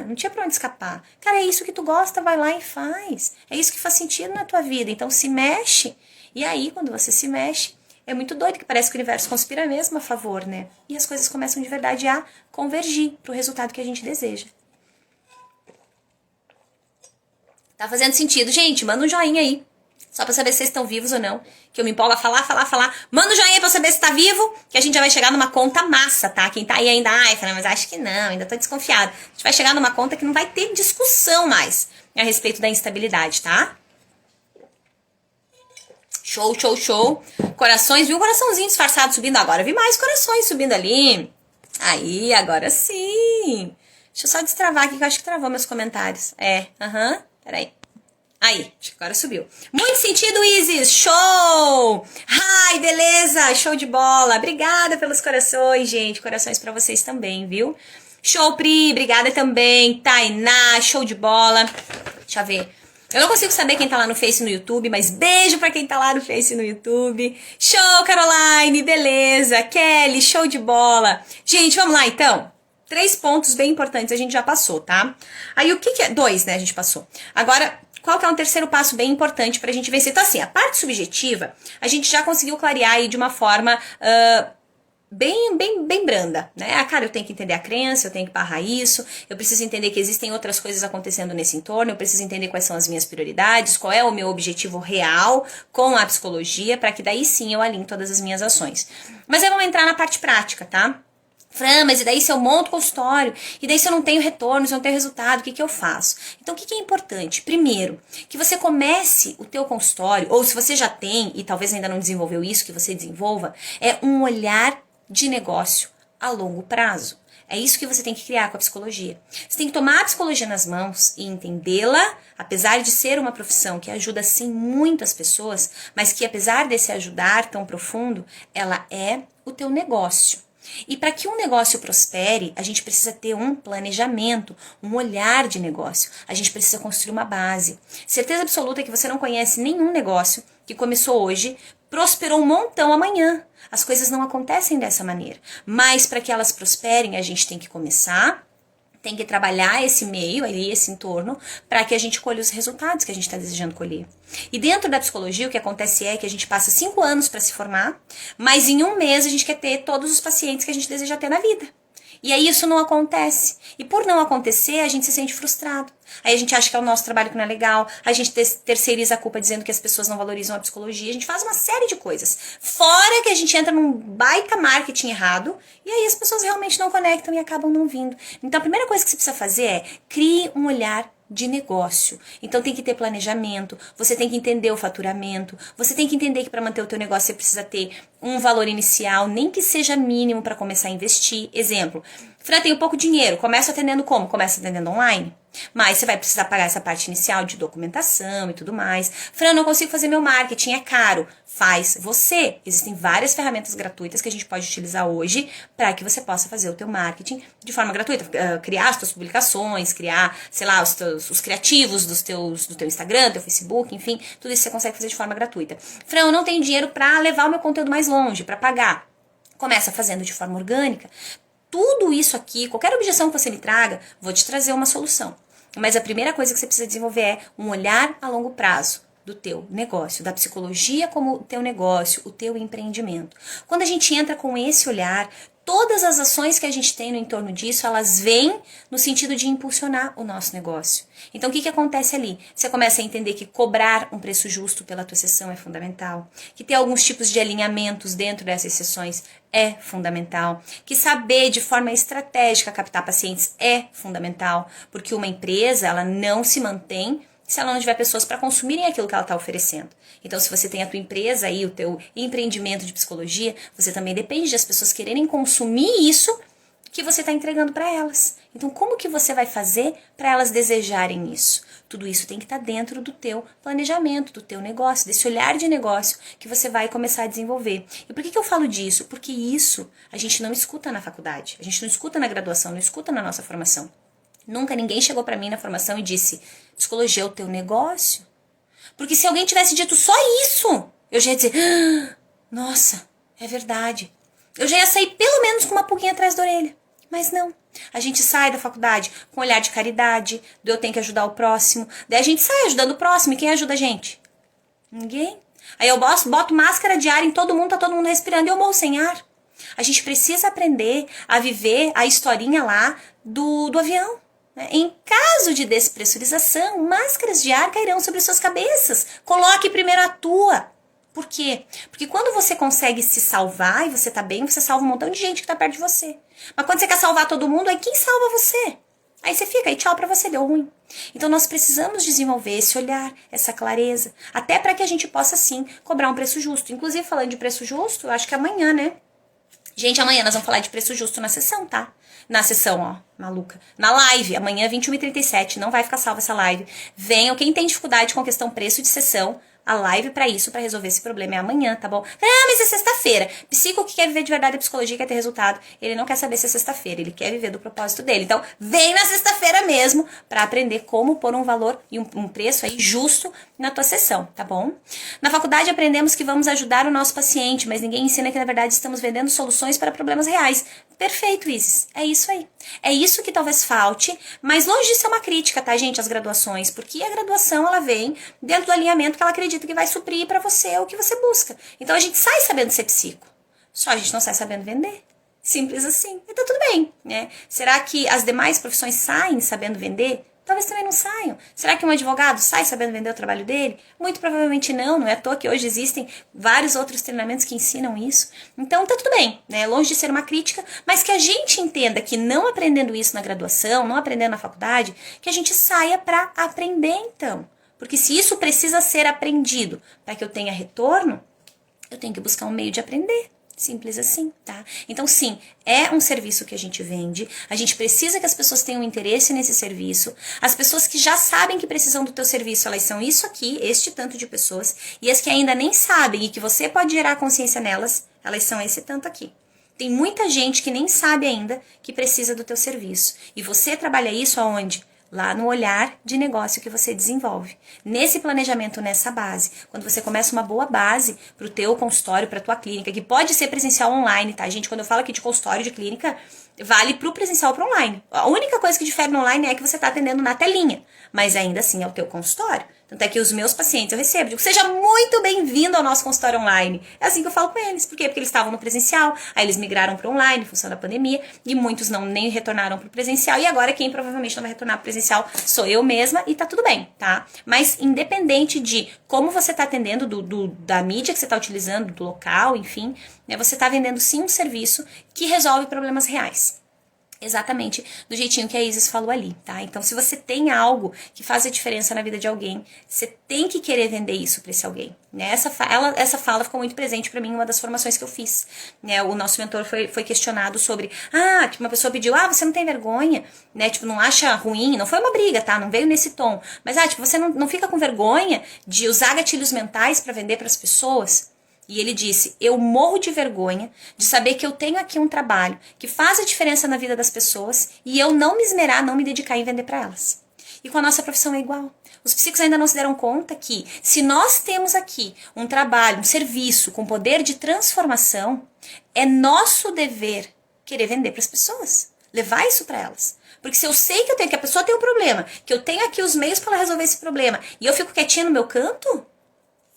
não tinha pra onde escapar. Cara, é isso que tu gosta, vai lá e faz. É isso que faz sentido na tua vida. Então se mexe. E aí, quando você se mexe, é muito doido que parece que o universo conspira mesmo a favor, né? E as coisas começam de verdade a convergir pro resultado que a gente deseja. Tá fazendo sentido? Gente, manda um joinha aí. Só pra saber se vocês estão vivos ou não. Que eu me empolgo a falar. Manda um joinha pra eu saber se tá vivo, que a gente já vai chegar numa conta massa, tá? Quem tá aí ainda, ai, Fran, mas acho que não, ainda tô desconfiada. A gente vai chegar numa conta que não vai ter discussão mais a respeito da instabilidade, tá? Show, show, show. Corações, viu um coraçãozinho disfarçado subindo agora. Vi mais corações subindo ali. Aí, agora sim. Deixa eu só destravar aqui que eu acho que travou meus comentários. Peraí. Aí, acho que agora subiu. Muito sentido, Isis! Show! Ai, beleza! Show de bola! Obrigada pelos corações, gente. Corações pra vocês também, viu? Show, Pri! Obrigada também. Tainá, show de bola. Deixa eu ver. Eu não consigo saber quem tá lá no Face e no YouTube, mas beijo pra quem tá lá no Face e no YouTube. Show, Caroline! Beleza! Kelly, show de bola! Gente, vamos lá, então? 3 pontos bem importantes a gente já passou, tá? Aí o que é? 2, né? A gente passou. Agora, qual que é um terceiro passo bem importante pra gente vencer? Então, assim, a parte subjetiva, a gente já conseguiu clarear aí de uma forma bem branda, né? Cara, eu tenho que entender a crença, eu tenho que barrar isso, eu preciso entender que existem outras coisas acontecendo nesse entorno, eu preciso entender quais são as minhas prioridades, qual é o meu objetivo real com a psicologia, pra que daí sim eu alinhe todas as minhas ações. Mas aí vamos entrar na parte prática, tá? Fran, mas e daí se eu monto consultório? E daí se eu não tenho retorno, se eu não tenho resultado, o que eu faço? Então o que é importante? Primeiro, que você comece o teu consultório, ou se você já tem e talvez ainda não desenvolveu isso, que você desenvolva, é um olhar de negócio a longo prazo. É isso que você tem que criar com a psicologia. Você tem que tomar a psicologia nas mãos e entendê-la, apesar de ser uma profissão que ajuda sim muitas pessoas, mas que apesar desse ajudar tão profundo, ela é o teu negócio. E para que um negócio prospere, a gente precisa ter um planejamento, um olhar de negócio. A gente precisa construir uma base. Certeza absoluta que você não conhece nenhum negócio que começou hoje, prosperou um montão amanhã. As coisas não acontecem dessa maneira. Mas para que elas prosperem, a gente tem que começar, tem que trabalhar esse meio ali, esse entorno, para que a gente colhe os resultados que a gente está desejando colher. E dentro da psicologia, o que acontece é que a gente passa 5 anos para se formar, mas em 1 mês a gente quer ter todos os pacientes que a gente deseja ter na vida. E aí isso não acontece. E por não acontecer, a gente se sente frustrado. Aí a gente acha que é o nosso trabalho que não é legal, a gente terceiriza a culpa dizendo que as pessoas não valorizam a psicologia, a gente faz uma série de coisas. Fora que a gente entra num baita marketing errado, e aí as pessoas realmente não conectam e acabam não vindo. Então a primeira coisa que você precisa fazer é crie um olhar de negócio. Então tem que ter planejamento, você tem que entender o faturamento, você tem que entender que para manter o teu negócio você precisa ter um valor inicial, nem que seja mínimo para começar a investir. Exemplo, Fran, tenho pouco dinheiro, começo atendendo como? Começo atendendo online. Mas você vai precisar pagar essa parte inicial de documentação e tudo mais. Fran, não consigo fazer meu marketing, é caro. Faz você. Existem várias ferramentas gratuitas que a gente pode utilizar hoje para que você possa fazer o teu marketing de forma gratuita. Criar as tuas publicações, criar, sei lá, os criativos do teu Instagram, do teu Facebook, enfim. Tudo isso você consegue fazer de forma gratuita. Fran, eu não tenho dinheiro para levar o meu conteúdo mais longe, para pagar. Começa fazendo de forma orgânica. Tudo isso aqui, qualquer objeção que você me traga, vou te trazer uma solução. Mas a primeira coisa que você precisa desenvolver é um olhar a longo prazo do teu negócio, da psicologia como o teu negócio, o teu empreendimento. Quando a gente entra com esse olhar, todas as ações que a gente tem no entorno disso, elas vêm no sentido de impulsionar o nosso negócio. Então, o que acontece ali? Você começa a entender que cobrar um preço justo pela tua sessão é fundamental, que ter alguns tipos de alinhamentos dentro dessas sessões é fundamental, que saber de forma estratégica captar pacientes é fundamental, porque uma empresa, ela não se mantém se ela não tiver pessoas para consumirem aquilo que ela está oferecendo. Então, se você tem a tua empresa aí, o teu empreendimento de psicologia, você também depende das pessoas quererem consumir isso que você está entregando para elas. Então, como que você vai fazer para elas desejarem isso? Tudo isso tem que estar dentro do teu planejamento, do teu negócio, desse olhar de negócio que você vai começar a desenvolver. E por que eu falo disso? Porque isso a gente não escuta na faculdade, a gente não escuta na graduação, não escuta na nossa formação. Nunca ninguém chegou para mim na formação e disse, psicologia é o teu negócio? Porque se alguém tivesse dito só isso, eu já ia dizer, nossa, é verdade. Eu já ia sair pelo menos com uma pulguinha atrás da orelha. Mas não. A gente sai da faculdade com um olhar de caridade, do eu tenho que ajudar o próximo. Daí a gente sai ajudando o próximo. E quem ajuda a gente? Ninguém. Aí eu boto máscara de ar em todo mundo, tá todo mundo respirando e eu morro sem ar. A gente precisa aprender a viver a historinha lá do avião. Em caso de despressurização, máscaras de ar cairão sobre suas cabeças. Coloque primeiro a tua. Por quê? Porque quando você consegue se salvar e você tá bem, você salva um montão de gente que tá perto de você. Mas quando você quer salvar todo mundo, aí quem salva você? Aí você fica, aí tchau pra você, deu ruim. Então nós precisamos desenvolver esse olhar, essa clareza, até para que a gente possa sim cobrar um preço justo. Inclusive, falando de preço justo, eu acho que amanhã, né? Gente, amanhã nós vamos falar de preço justo na sessão, tá? Na sessão, ó, maluca. Na live, amanhã, 21h37, não vai ficar salva essa live. Venham, quem tem dificuldade com a questão preço de sessão, a live pra isso, pra resolver esse problema é amanhã, tá bom? Ah, mas é sexta-feira. Psico que quer viver de verdade a psicologia, quer ter resultado, ele não quer saber se é sexta-feira, ele quer viver do propósito dele. Então, vem na sexta-feira mesmo pra aprender como pôr um valor e um preço aí justo na tua sessão, tá bom? Na faculdade aprendemos que vamos ajudar o nosso paciente, mas ninguém ensina que na verdade estamos vendendo soluções para problemas reais. Perfeito, Isis. É isso aí. É isso que talvez falte, mas longe de ser uma crítica, tá, gente, às graduações, porque a graduação, ela vem dentro do alinhamento que ela acredita que vai suprir para você o que você busca. Então a gente sai sabendo ser psico, só a gente não sai sabendo vender. Simples assim. E tá tudo bem, né? Será que as demais profissões saem sabendo vender? Talvez também não saiam. Será que um advogado sai sabendo vender o trabalho dele? Muito provavelmente não, não é à toa que hoje existem vários outros treinamentos que ensinam isso. Então tá tudo bem, né? Longe de ser uma crítica, mas que a gente entenda que não aprendendo isso na graduação, não aprendendo na faculdade, que a gente saia para aprender então. Porque se isso precisa ser aprendido para que eu tenha retorno, eu tenho que buscar um meio de aprender. Simples assim, tá? Então, sim, é um serviço que a gente vende, a gente precisa que as pessoas tenham interesse nesse serviço, as pessoas que já sabem que precisam do teu serviço, elas são isso aqui, este tanto de pessoas, e as que ainda nem sabem e que você pode gerar consciência nelas, elas são esse tanto aqui. Tem muita gente que nem sabe ainda que precisa do teu serviço, e você trabalha isso aonde? Lá no olhar de negócio que você desenvolve. Nesse planejamento, nessa base. Quando você começa uma boa base pro teu consultório, pra tua clínica, que pode ser presencial online, tá, gente? Quando eu falo aqui de consultório de clínica, vale pro presencial ou pro online. A única coisa que difere no online é que você tá atendendo na telinha. Mas ainda assim é o teu consultório. Tanto é que os meus pacientes eu recebo, digo, seja muito bem-vindo ao nosso consultório online. É assim que eu falo com eles. Por quê? Porque eles estavam no presencial, aí eles migraram para online em função da pandemia, e muitos não nem retornaram para o presencial, e agora quem provavelmente não vai retornar para o presencial sou eu mesma, e tá tudo bem, tá? Mas independente de como você tá atendendo, da mídia que você tá utilizando, do local, enfim, né, você tá vendendo sim um serviço que resolve problemas reais. Exatamente do jeitinho que a Isis falou ali, tá? Então, se você tem algo que faz a diferença na vida de alguém, você tem que querer vender isso para esse alguém, né? Essa fala ficou muito presente para mim em uma das formações que eu fiz, né? O nosso mentor foi questionado sobre, tipo, uma pessoa pediu, você não tem vergonha, né? Tipo, não acha ruim, não foi uma briga, tá? Não veio nesse tom, mas, tipo, você não fica com vergonha de usar gatilhos mentais para vender para as pessoas? E ele disse, eu morro de vergonha de saber que eu tenho aqui um trabalho que faz a diferença na vida das pessoas e eu não me esmerar, não me dedicar em vender para elas. E com a nossa profissão é igual. Os psicólogos ainda não se deram conta que se nós temos aqui um trabalho, um serviço com poder de transformação, é nosso dever querer vender para as pessoas, levar isso para elas. Porque se eu sei que a pessoa tem um problema, que eu tenho aqui os meios para resolver esse problema e eu fico quietinha no meu canto,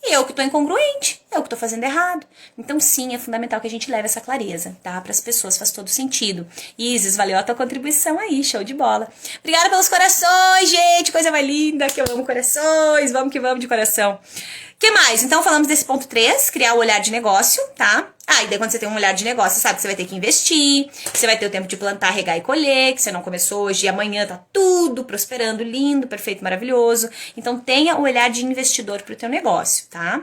eu que tô incongruente, eu que tô fazendo errado. Então, sim, é fundamental que a gente leve essa clareza, tá? Para as pessoas faz todo sentido. Isis, valeu a tua contribuição aí, show de bola. Obrigada pelos corações, gente, coisa mais linda, que eu amo corações, vamos que vamos de coração. Que mais? Então, falamos desse ponto 3, criar o olhar de negócio, tá? E daí quando você tem um olhar de negócio, você sabe que você vai ter que investir, você vai ter o tempo de plantar, regar e colher, que você não começou hoje e amanhã tá tudo prosperando, lindo, perfeito, maravilhoso. Então, tenha o olhar de investidor pro teu negócio, tá?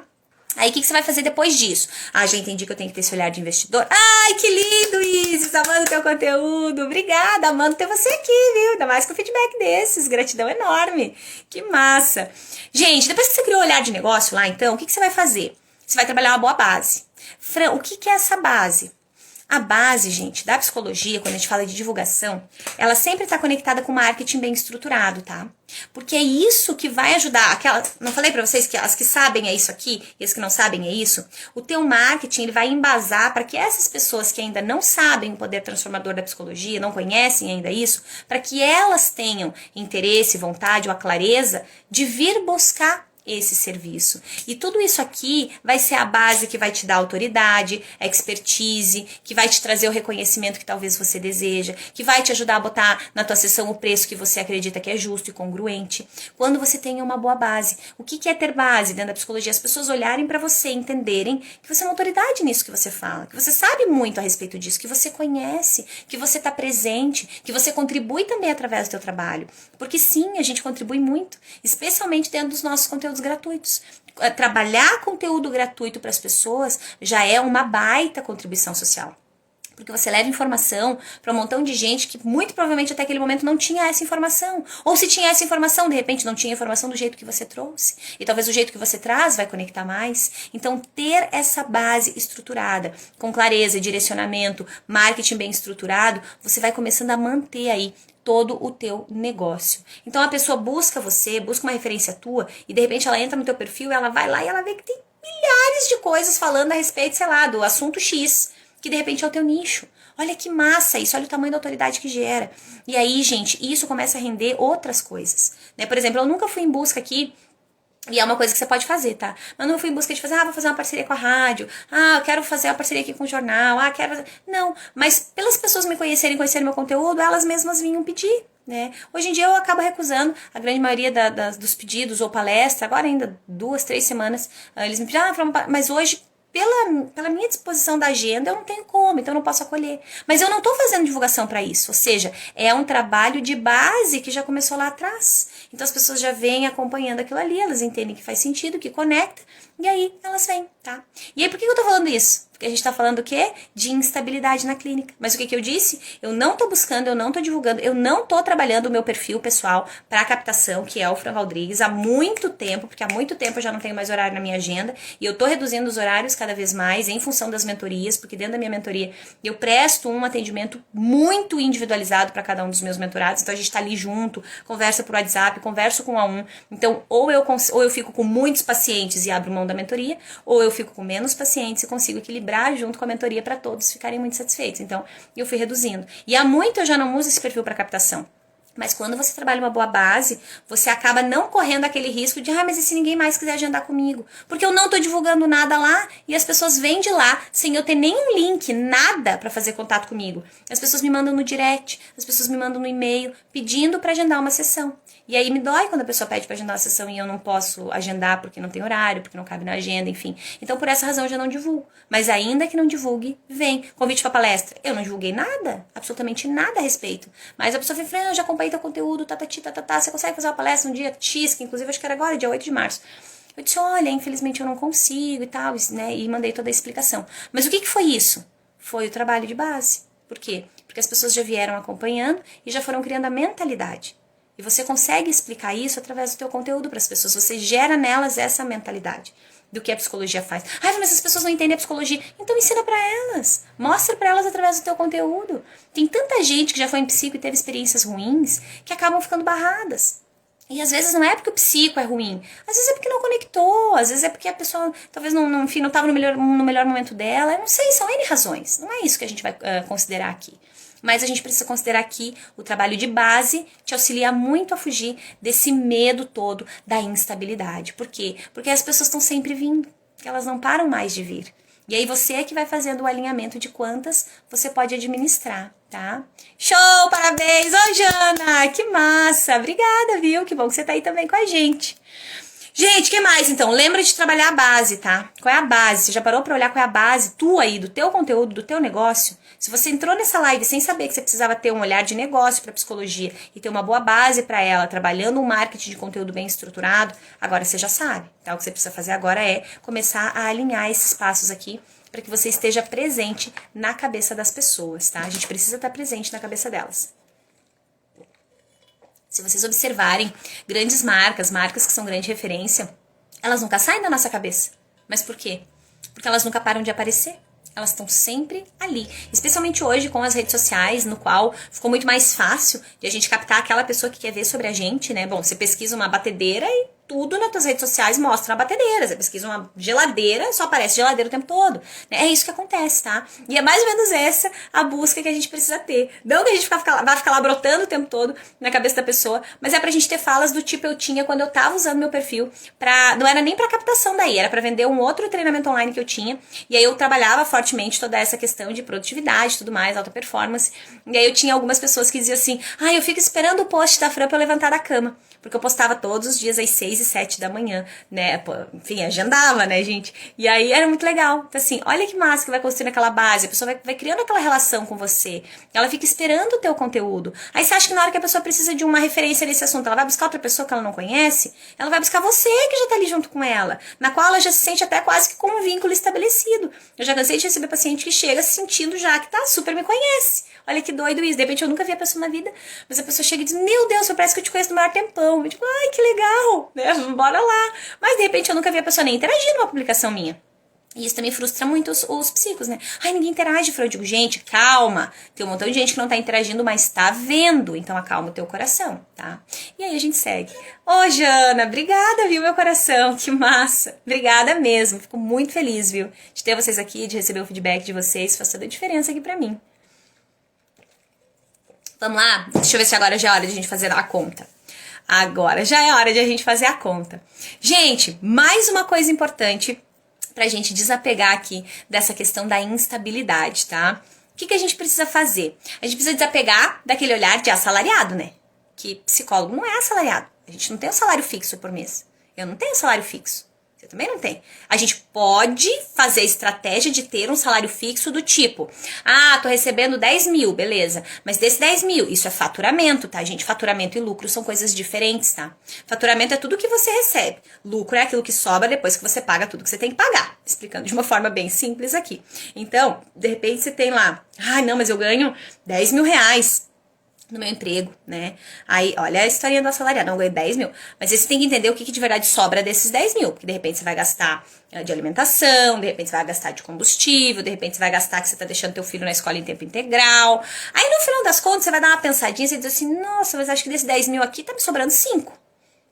Aí, o que você vai fazer depois disso? Ah, já entendi que eu tenho que ter esse olhar de investidor. Ai, que lindo, Isis! Amando teu conteúdo. Obrigada, amando ter você aqui, viu? Ainda mais com feedback desses. Gratidão enorme. Que massa. Gente, depois que você criou o olhar de negócio lá, então, o que você vai fazer? Você vai trabalhar uma boa base. Fran, o que é essa base? A base, gente, da psicologia, quando a gente fala de divulgação, ela sempre está conectada com marketing bem estruturado, tá? Porque é isso que vai ajudar. Não falei para vocês que as que sabem é isso aqui e as que não sabem é isso? O teu marketing, ele vai embasar para que essas pessoas que ainda não sabem o poder transformador da psicologia, não conhecem ainda isso, para que elas tenham interesse, vontade ou a clareza de vir buscar esse serviço. E tudo isso aqui vai ser a base que vai te dar autoridade, expertise, que vai te trazer o reconhecimento que talvez você deseja, que vai te ajudar a botar na tua sessão o preço que você acredita que é justo e congruente. Quando você tem uma boa base. O que é ter base dentro da psicologia? As pessoas olharem para você, entenderem que você é uma autoridade nisso que você fala, que você sabe muito a respeito disso, que você conhece, que você está presente, que você contribui também através do teu trabalho. Porque sim, a gente contribui muito, especialmente dentro dos nossos conteúdos gratuitos. Trabalhar conteúdo gratuito para as pessoas já é uma baita contribuição social. Porque você leva informação para um montão de gente que muito provavelmente até aquele momento não tinha essa informação. Ou se tinha essa informação, de repente não tinha informação do jeito que você trouxe. E talvez o jeito que você traz vai conectar mais. Então, ter essa base estruturada, com clareza, direcionamento, marketing bem estruturado, você vai começando a manter aí todo o teu negócio. Então a pessoa busca você, busca uma referência tua e de repente ela entra no teu perfil, ela vai lá e ela vê que tem milhares de coisas falando a respeito, sei lá, do assunto X, que de repente é o teu nicho. Olha que massa isso, olha o tamanho da autoridade que gera. E aí, gente, isso começa a render outras coisas, né? Por exemplo, eu nunca fui em busca aqui. E é uma coisa que você pode fazer, tá? Mas não fui em busca de fazer, vou fazer uma parceria com a rádio. Eu quero fazer uma parceria aqui com o jornal. Quero... Não, mas pelas pessoas me conhecerem meu conteúdo, elas mesmas vinham pedir, né? Hoje em dia eu acabo recusando a grande maioria dos pedidos ou palestra. Agora ainda 2, 3 semanas, eles me pedem, mas hoje... Pela minha disposição da agenda, eu não tenho como, então eu não posso acolher. Mas eu não estou fazendo divulgação para isso, ou seja, é um trabalho de base que já começou lá atrás. Então as pessoas já vêm acompanhando aquilo ali, elas entendem que faz sentido, que conecta, e aí elas vêm, tá? E aí por que eu tô falando isso? Porque a gente tá falando o quê? De instabilidade na clínica. Mas o que eu disse? Eu não tô buscando, eu não tô divulgando, eu não tô trabalhando o meu perfil pessoal para captação, que é o Fran Rodrigues, há muito tempo, porque há muito tempo eu já não tenho mais horário na minha agenda, e eu tô reduzindo os horários cada vez mais em função das mentorias, porque dentro da minha mentoria eu presto um atendimento muito individualizado para cada um dos meus mentorados, então a gente tá ali junto, conversa por WhatsApp, converso com um. Então, ou eu fico com muitos pacientes e abro mão da mentoria, ou eu fico com menos pacientes e consigo equilibrar junto com a mentoria para todos ficarem muito satisfeitos. Então, eu fui reduzindo. E há muito eu já não uso esse perfil para captação. Mas quando você trabalha uma boa base, você acaba não correndo aquele risco de, mas e se ninguém mais quiser agendar comigo? Porque eu não tô divulgando nada lá e as pessoas vêm de lá sem eu ter nenhum link, nada para fazer contato comigo. As pessoas me mandam no direct, as pessoas me mandam no e-mail pedindo para agendar uma sessão. E aí me dói quando a pessoa pede para agendar uma sessão e eu não posso agendar porque não tem horário, porque não cabe na agenda, enfim. Então, por essa razão, eu já não divulgo. Mas ainda que não divulgue, vem. Convite para palestra. Eu não divulguei nada, absolutamente nada a respeito. Mas a pessoa fala, eu já acompanhei teu conteúdo, você consegue fazer uma palestra no dia X, que inclusive acho que era agora, dia 8 de março. Eu disse, olha, infelizmente eu não consigo e tal, né? E mandei toda a explicação. Mas o que foi isso? Foi o trabalho de base. Por quê? Porque as pessoas já vieram acompanhando e já foram criando a mentalidade. E você consegue explicar isso através do teu conteúdo para as pessoas. Você gera nelas essa mentalidade do que a psicologia faz. Mas as pessoas não entendem a psicologia. Então ensina para elas. Mostra para elas através do teu conteúdo. Tem tanta gente que já foi em psico e teve experiências ruins que acabam ficando barradas. E às vezes não é porque o psico é ruim. Às vezes é porque não conectou. Às vezes é porque a pessoa talvez não estava no melhor momento dela. Eu não sei, são N razões. Não é isso que a gente vai considerar aqui. Mas a gente precisa considerar aqui o trabalho de base te auxilia muito a fugir desse medo todo da instabilidade. Por quê? Porque as pessoas estão sempre vindo, elas não param mais de vir. E aí você é que vai fazendo o alinhamento de quantas você pode administrar, tá? Show! Parabéns! Ô, Jana! Que massa! Obrigada, viu? Que bom que você tá aí também com a gente. Gente, o que mais então? Lembra de trabalhar a base, tá? Qual é a base? Você já parou pra olhar qual é a base tua aí, do teu conteúdo, do teu negócio? Se você entrou nessa live sem saber que você precisava ter um olhar de negócio pra psicologia e ter uma boa base pra ela, trabalhando um marketing de conteúdo bem estruturado, agora você já sabe, tá? O que você precisa fazer agora é começar a alinhar esses passos aqui para que você esteja presente na cabeça das pessoas, tá? A gente precisa estar presente na cabeça delas. Se vocês observarem grandes marcas, marcas que são grande referência, elas nunca saem da nossa cabeça. Mas por quê? Porque elas nunca param de aparecer. Elas estão sempre ali. Especialmente hoje com as redes sociais, no qual ficou muito mais fácil de a gente captar aquela pessoa que quer ver sobre a gente, né? Bom, você pesquisa uma batedeira e tudo nas tuas redes sociais mostra uma batedeira. Você pesquisa uma geladeira, só aparece geladeira o tempo todo. É isso que acontece, tá? E é mais ou menos essa a busca que a gente precisa ter. Não que a gente vai ficar lá brotando o tempo todo na cabeça da pessoa, mas é pra gente ter falas do tipo eu tinha quando eu tava usando meu perfil pra... Não era nem pra captação daí, era pra vender um outro treinamento online que eu tinha. E aí eu trabalhava fortemente toda essa questão de produtividade, tudo mais, alta performance. E aí eu tinha algumas pessoas que diziam assim, eu fico esperando o post da Fran pra eu levantar da cama. Porque eu postava todos os dias às 6 e 7 da manhã, né? Enfim, agendava, né, gente? E aí era muito legal. Então, assim, olha que massa que vai construindo aquela base. A pessoa vai criando aquela relação com você. Ela fica esperando o teu conteúdo. Aí você acha que na hora que a pessoa precisa de uma referência nesse assunto, ela vai buscar outra pessoa que ela não conhece? Ela vai buscar você que já tá ali junto com ela. Na qual ela já se sente até quase que com um vínculo estabelecido. Eu já cansei de receber paciente que chega se sentindo já que tá super me conhece. Olha que doido isso. De repente eu nunca vi a pessoa na vida, mas a pessoa chega e diz, meu Deus, parece que eu te conheço do maior tempão. Eu digo, ai, que legal, né? Bora lá. Mas de repente eu nunca vi a pessoa nem interagir numa publicação minha. E isso também frustra muito os psicos, né? Ai, ninguém interage, Fran. Eu digo, gente, calma. Tem um montão de gente que não tá interagindo, mas tá vendo. Então acalma o teu coração, tá? E aí a gente segue. Ô, Jana, obrigada, viu, meu coração? Que massa. Obrigada mesmo. Fico muito feliz, viu? De ter vocês aqui, de receber o feedback de vocês. Faz toda a diferença aqui pra mim. Vamos lá? Deixa eu ver se agora já é hora de a gente fazer a conta. Agora já é hora de a gente fazer a conta. Gente, mais uma coisa importante pra gente desapegar aqui dessa questão da instabilidade, tá? O que a gente precisa fazer? A gente precisa desapegar daquele olhar de assalariado, né? Que psicólogo não é assalariado. A gente não tem um salário fixo por mês. Eu não tenho salário fixo. Você também não tem. A gente pode fazer a estratégia de ter um salário fixo do tipo, tô recebendo 10 mil, beleza. Mas desse 10 mil, isso é faturamento, tá, gente? Faturamento e lucro são coisas diferentes, tá? Faturamento é tudo que você recebe. Lucro é aquilo que sobra depois que você paga tudo que você tem que pagar. Explicando de uma forma bem simples aqui. Então, de repente você tem lá, não, mas eu ganho 10 mil reais no meu emprego, né? Aí, olha a historinha do assalariado, não, eu ganhei 10 mil. Mas aí você tem que entender o que de verdade sobra desses 10 mil. Porque de repente você vai gastar de alimentação, de repente você vai gastar de combustível, de repente você vai gastar que você tá deixando teu filho na escola em tempo integral. Aí no final das contas você vai dar uma pensadinha e diz assim, nossa, mas acho que desse 10 mil aqui tá me sobrando 5.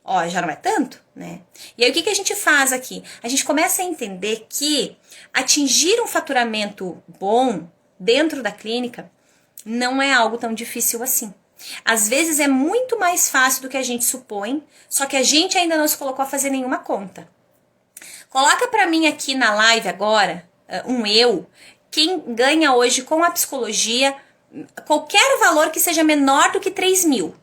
Ó, já não é tanto, né? E aí o que a gente faz aqui? A gente começa a entender que atingir um faturamento bom dentro da clínica não é algo tão difícil assim. Às vezes é muito mais fácil do que a gente supõe, só que a gente ainda não se colocou a fazer nenhuma conta. Coloca pra mim aqui na live agora, quem ganha hoje com a psicologia, qualquer valor que seja menor do que 3 mil.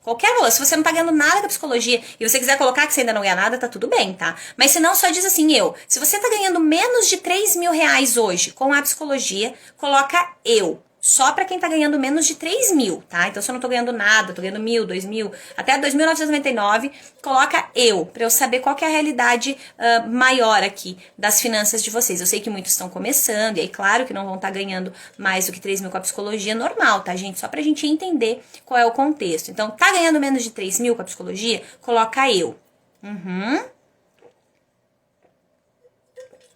Qualquer valor. Se você não tá ganhando nada com a psicologia e você quiser colocar que você ainda não ganha nada, tá tudo bem, tá? Mas se não, só diz assim, Se você tá ganhando menos de 3 mil reais hoje com a psicologia, coloca eu. Só pra quem tá ganhando menos de 3 mil, tá? Então se eu não tô ganhando nada, tô ganhando 1.000, 2.000, até 2.999, coloca eu, pra eu saber qual que é a realidade maior aqui das finanças de vocês. Eu sei que muitos estão começando, e aí claro que não vão estar ganhando mais do que 3 mil com a psicologia normal, tá, gente? Só pra gente entender qual é o contexto. Então, tá ganhando menos de 3 mil com a psicologia? Coloca eu.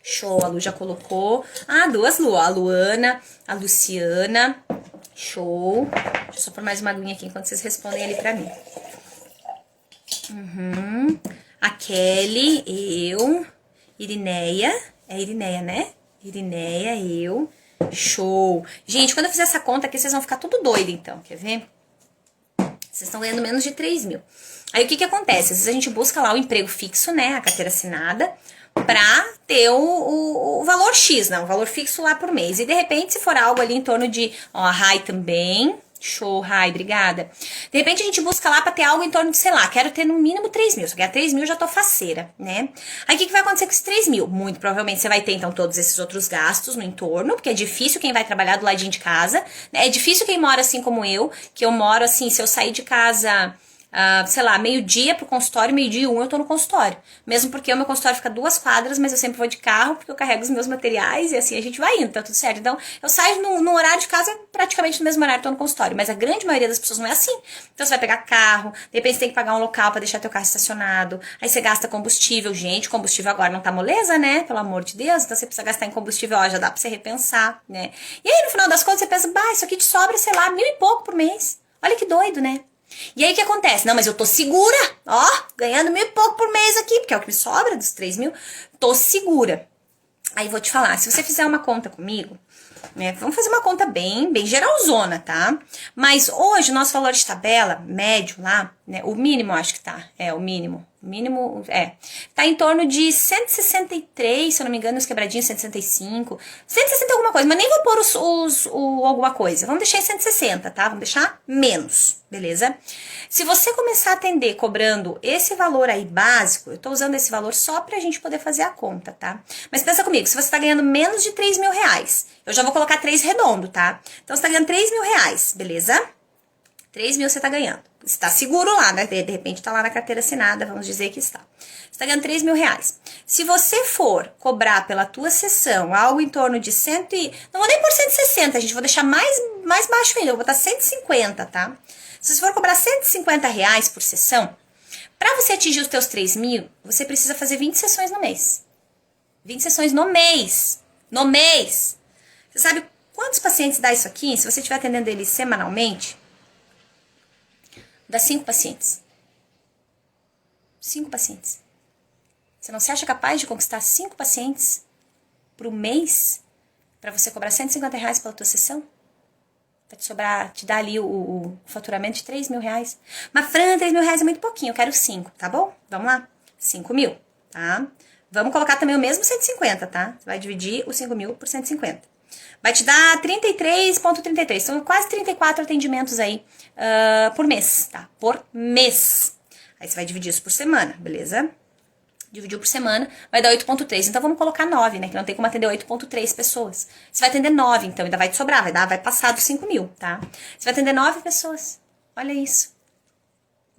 Show, a Lu já colocou. Duas Lu, a Luana, a Luciana. Show. Deixa eu só pôr mais uma aguinha aqui enquanto vocês respondem ali pra mim. A Kelly, eu. Irineia. É Irineia, né? Irineia, eu. Show. Gente, quando eu fizer essa conta aqui, vocês vão ficar tudo doido, então. Quer ver? Vocês estão ganhando menos de 3 mil. Aí, o que acontece? Às vezes a gente busca lá o emprego fixo, né? A carteira assinada. Pra ter o valor X, né? O valor fixo lá por mês. E de repente, se for algo ali em torno de, a Rai também, Show, Rai, obrigada. De repente a gente busca lá pra ter algo em torno de, sei lá, quero ter no mínimo 3 mil. Se eu ganhar 3 mil, já tô faceira, né? Aí o que vai acontecer com esses 3 mil? Muito provavelmente você vai ter, então, todos esses outros gastos no entorno, porque é difícil quem vai trabalhar do ladinho de casa, né? É difícil quem mora assim como eu, que eu moro assim, se eu sair de casa... sei lá, meio-dia pro consultório, meio-dia e 1 eu tô no consultório. Mesmo porque o meu consultório fica 2 quadras, mas eu sempre vou de carro, porque eu carrego os meus materiais e assim a gente vai indo, tá tudo certo. Então, eu saio no horário de casa, praticamente no mesmo horário que eu tô no consultório. Mas a grande maioria das pessoas não é assim. Então, você vai pegar carro, de repente você tem que pagar um local pra deixar teu carro estacionado, aí você gasta combustível. Gente, combustível agora não tá moleza, né? Pelo amor de Deus. Então, você precisa gastar em combustível, ó, já dá pra você repensar, né? E aí, no final das contas, você pensa, bah, isso aqui te sobra, sei lá, 1.000 e pouco por mês. Olha que doido, né? E aí o que acontece? Não, mas eu tô segura, ó, ganhando 1.000 e pouco por mês aqui, porque é o que me sobra dos 3 mil, tô segura. Aí vou te falar, se você fizer uma conta comigo, né, vamos fazer uma conta bem geralzona, tá? Mas hoje o nosso valor de tabela médio lá, né, o mínimo acho que tá, o mínimo, tá em torno de 163, se eu não me engano, os quebradinhos 165, 160 alguma coisa, mas nem vou pôr alguma coisa, vamos deixar em 160, tá? Vamos deixar menos, beleza? Se você começar a atender cobrando esse valor aí básico, eu tô usando esse valor só pra gente poder fazer a conta, tá? Mas pensa comigo, se você tá ganhando menos de 3 mil reais, eu já vou colocar 3 redondo, tá? Então você tá ganhando 3 mil reais, beleza? 3 mil você tá ganhando. Você tá seguro lá, né? De repente tá lá na carteira assinada, vamos dizer que está. Você tá ganhando 3 mil reais. Se você for cobrar pela tua sessão algo em torno de não vou nem por 160, gente, vou deixar mais baixo ainda, eu vou botar 150, tá? Se você for cobrar 150 reais por sessão, pra você atingir os teus 3 mil, você precisa fazer 20 sessões no mês. 20 sessões no mês. No mês. Você sabe quantos pacientes dá isso aqui? Se você estiver atendendo eles semanalmente, dá 5 pacientes. 5 pacientes. Você não se acha capaz de conquistar 5 pacientes pro mês para você cobrar 150 reais pela tua sessão? Vai te sobrar, te dar ali o faturamento de 3 mil reais. Mas, Fran, 3 mil reais é muito pouquinho, eu quero 5, tá bom? Vamos lá? 5 mil, tá? Vamos colocar também o mesmo 150, tá? Você vai dividir os 5 mil por 150. Vai te dar 33,33. São quase 34 atendimentos aí por mês, tá? Por mês. Aí você vai dividir isso por semana, beleza? Dividiu por semana, vai dar 8,3. Então vamos colocar 9, né? Que não tem como atender 8,3 pessoas. Você vai atender 9, então ainda vai te sobrar, vai passar dos 5 mil, tá? Você vai atender 9 pessoas. Olha isso.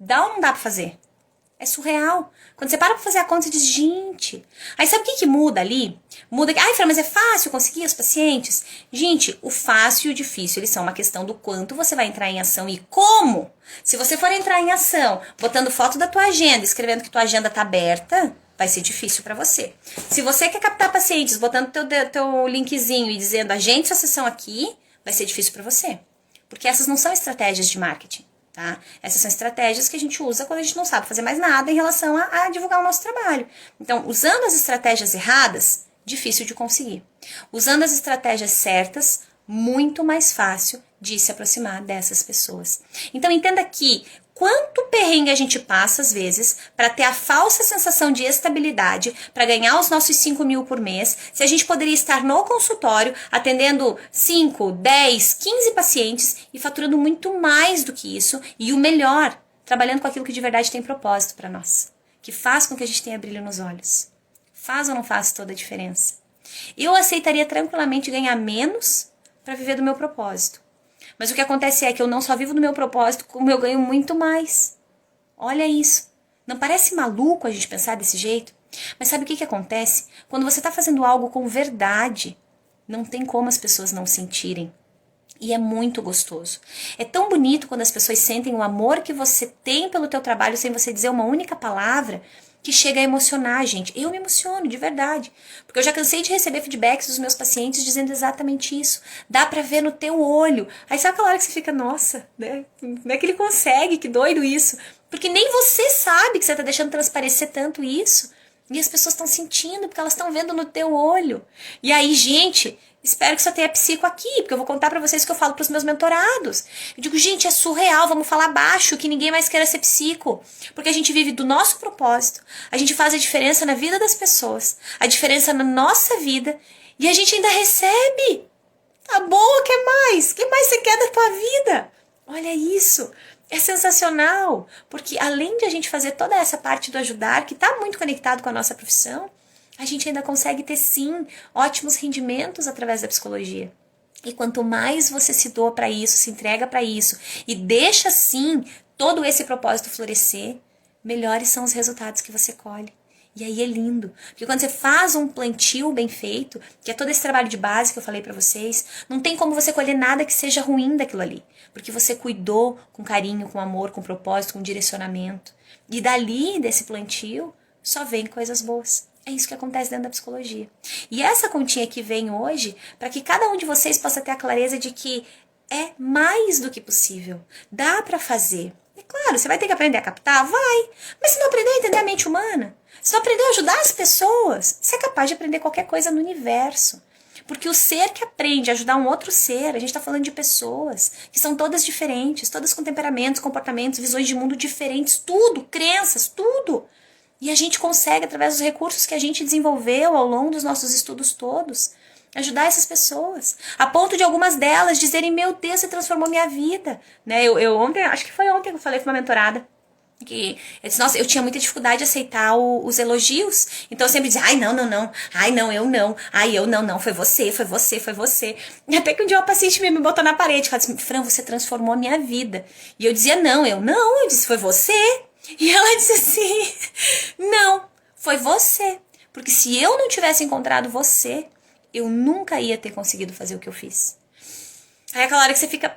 Dá ou não dá pra fazer? É surreal. Quando você para pra fazer a conta, você diz, gente... Aí sabe o que muda ali? Muda que, ai, Fran, mas é fácil conseguir os pacientes? Gente, o fácil e o difícil, eles são uma questão do quanto você vai entrar em ação e como. Se você for entrar em ação, botando foto da tua agenda, escrevendo que tua agenda tá aberta, vai ser difícil pra você. Se você quer captar pacientes, botando teu linkzinho e dizendo, agende sua sessão aqui, vai ser difícil pra você. Porque essas não são estratégias de marketing. Tá? Essas são estratégias que a gente usa quando a gente não sabe fazer mais nada em relação a divulgar o nosso trabalho. Então, usando as estratégias erradas, difícil de conseguir. Usando as estratégias certas, muito mais fácil de se aproximar dessas pessoas. Então, entenda que quanto perrengue a gente passa, às vezes, para ter a falsa sensação de estabilidade, para ganhar os nossos 5 mil por mês, se a gente poderia estar no consultório atendendo 5, 10, 15 pacientes e faturando muito mais do que isso, e o melhor, trabalhando com aquilo que de verdade tem propósito para nós, que faz com que a gente tenha brilho nos olhos. Faz ou não faz toda a diferença? Eu aceitaria tranquilamente ganhar menos para viver do meu propósito. Mas o que acontece é que eu não só vivo do meu propósito, como eu ganho muito mais. Olha isso. Não parece maluco a gente pensar desse jeito? Mas sabe o que acontece? Quando você está fazendo algo com verdade, não tem como as pessoas não sentirem. E é muito gostoso. É tão bonito quando as pessoas sentem o amor que você tem pelo teu trabalho sem você dizer uma única palavra, que chega a emocionar, gente. Eu me emociono, de verdade. Porque eu já cansei de receber feedbacks dos meus pacientes dizendo exatamente isso. Dá pra ver no teu olho. Aí sabe aquela hora que você fica, nossa, né? Como é que ele consegue? Que doido isso. Porque nem você sabe que você tá deixando transparecer tanto isso. E as pessoas estão sentindo, porque elas estão vendo no teu olho. E aí, gente, espero que só tenha psico aqui, porque eu vou contar pra vocês o que eu falo pros meus mentorados. Eu digo, gente, é surreal, vamos falar baixo, que ninguém mais queira ser psico. Porque a gente vive do nosso propósito, a gente faz a diferença na vida das pessoas, a diferença na nossa vida, e a gente ainda recebe. Tá bom, o que mais? O que mais você quer da tua vida? Olha isso! É sensacional! Porque além de a gente fazer toda essa parte do ajudar, que está muito conectado com a nossa profissão, a gente ainda consegue ter, sim, ótimos rendimentos através da psicologia. E quanto mais você se doa para isso, se entrega para isso e deixa, sim, todo esse propósito florescer, melhores são os resultados que você colhe. E aí é lindo, porque quando você faz um plantio bem feito, que é todo esse trabalho de base que eu falei pra vocês, não tem como você colher nada que seja ruim daquilo ali, porque você cuidou com carinho, com amor, com propósito, com direcionamento. E dali, desse plantio, só vem coisas boas. É isso que acontece dentro da psicologia. E essa continha que vem hoje, para que cada um de vocês possa ter a clareza de que é mais do que possível. Dá para fazer. É claro, você vai ter que aprender a captar? Vai. Mas se não aprender a entender a mente humana, se não aprender a ajudar as pessoas, você é capaz de aprender qualquer coisa no universo. Porque o ser que aprende a ajudar um outro ser, a gente está falando de pessoas que são todas diferentes, todas com temperamentos, comportamentos, visões de mundo diferentes, tudo, crenças, tudo. E a gente consegue, através dos recursos que a gente desenvolveu ao longo dos nossos estudos todos, ajudar essas pessoas. A ponto de algumas delas dizerem, meu Deus, você transformou minha vida. Né? Eu ontem, acho que foi ontem que eu falei com uma mentorada, que eu disse, nossa, eu tinha muita dificuldade de aceitar os elogios. Então eu sempre dizia, ai, não, não, não. Ai, não, eu não. Ai, eu não, não. Foi você, foi você, foi você. E até que um dia uma paciente me botou na parede. Ela disse, Fran, você transformou a minha vida. E eu dizia, não, eu não. Eu disse, foi você. E ela disse assim, não, foi você. Porque se eu não tivesse encontrado você, eu nunca ia ter conseguido fazer o que eu fiz. Aí é aquela hora que você fica,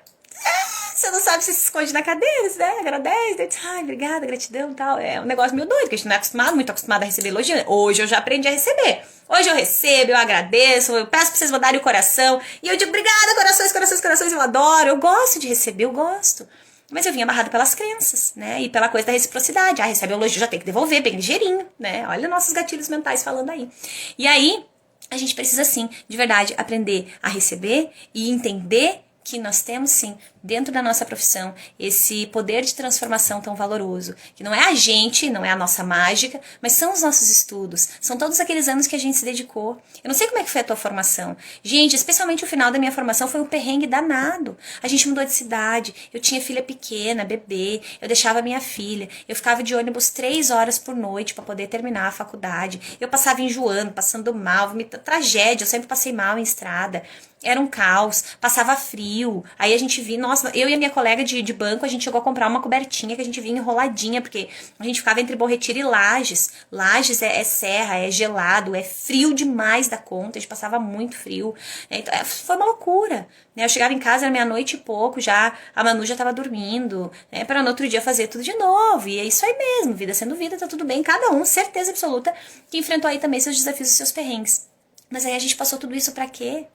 você não sabe se esconde na cadeira, né? Agradece, diz, ai, obrigada, gratidão e tal. É um negócio meio doido, porque a gente não é acostumado, muito acostumado a receber elogio. Hoje eu já aprendi a receber. Hoje eu recebo, eu agradeço, eu peço pra vocês mandarem o coração. E eu digo, obrigada, corações, corações, corações, eu adoro, eu gosto de receber, eu gosto. Mas eu vinha amarrada pelas crenças, né? E pela coisa da reciprocidade. Ah, recebe elogio, já tem que devolver, bem ligeirinho, né? Olha nossos gatilhos mentais falando aí. E aí, a gente precisa sim, de verdade, aprender a receber e entender que nós temos sim, dentro da nossa profissão, esse poder de transformação tão valoroso, que não é a gente, não é a nossa mágica, mas são os nossos estudos, são todos aqueles anos que a gente se dedicou. Eu não sei como é que foi a tua formação. Gente, especialmente o final da minha formação foi um perrengue danado. A gente mudou de cidade, eu tinha filha pequena, bebê, eu deixava minha filha, eu ficava de ônibus 3 horas por noite para poder terminar a faculdade, eu passava enjoando, passando mal, tragédia, eu sempre passei mal em estrada. Era um caos, passava frio, aí a gente vinha, nossa, eu e a minha colega de banco, a gente chegou a comprar uma cobertinha que a gente vinha enroladinha, porque a gente ficava entre Bom Retiro e Lages. Lages é serra, é gelado, é frio demais da conta, a gente passava muito frio, então, foi uma loucura, né? Eu chegava em casa, era meia-noite e pouco, já a Manu já tava dormindo, né? Para no outro dia fazer tudo de novo, e é isso aí mesmo, vida sendo vida, tá tudo bem, cada um, certeza absoluta, que enfrentou aí também seus desafios e seus perrengues. Mas aí a gente passou tudo isso pra quê?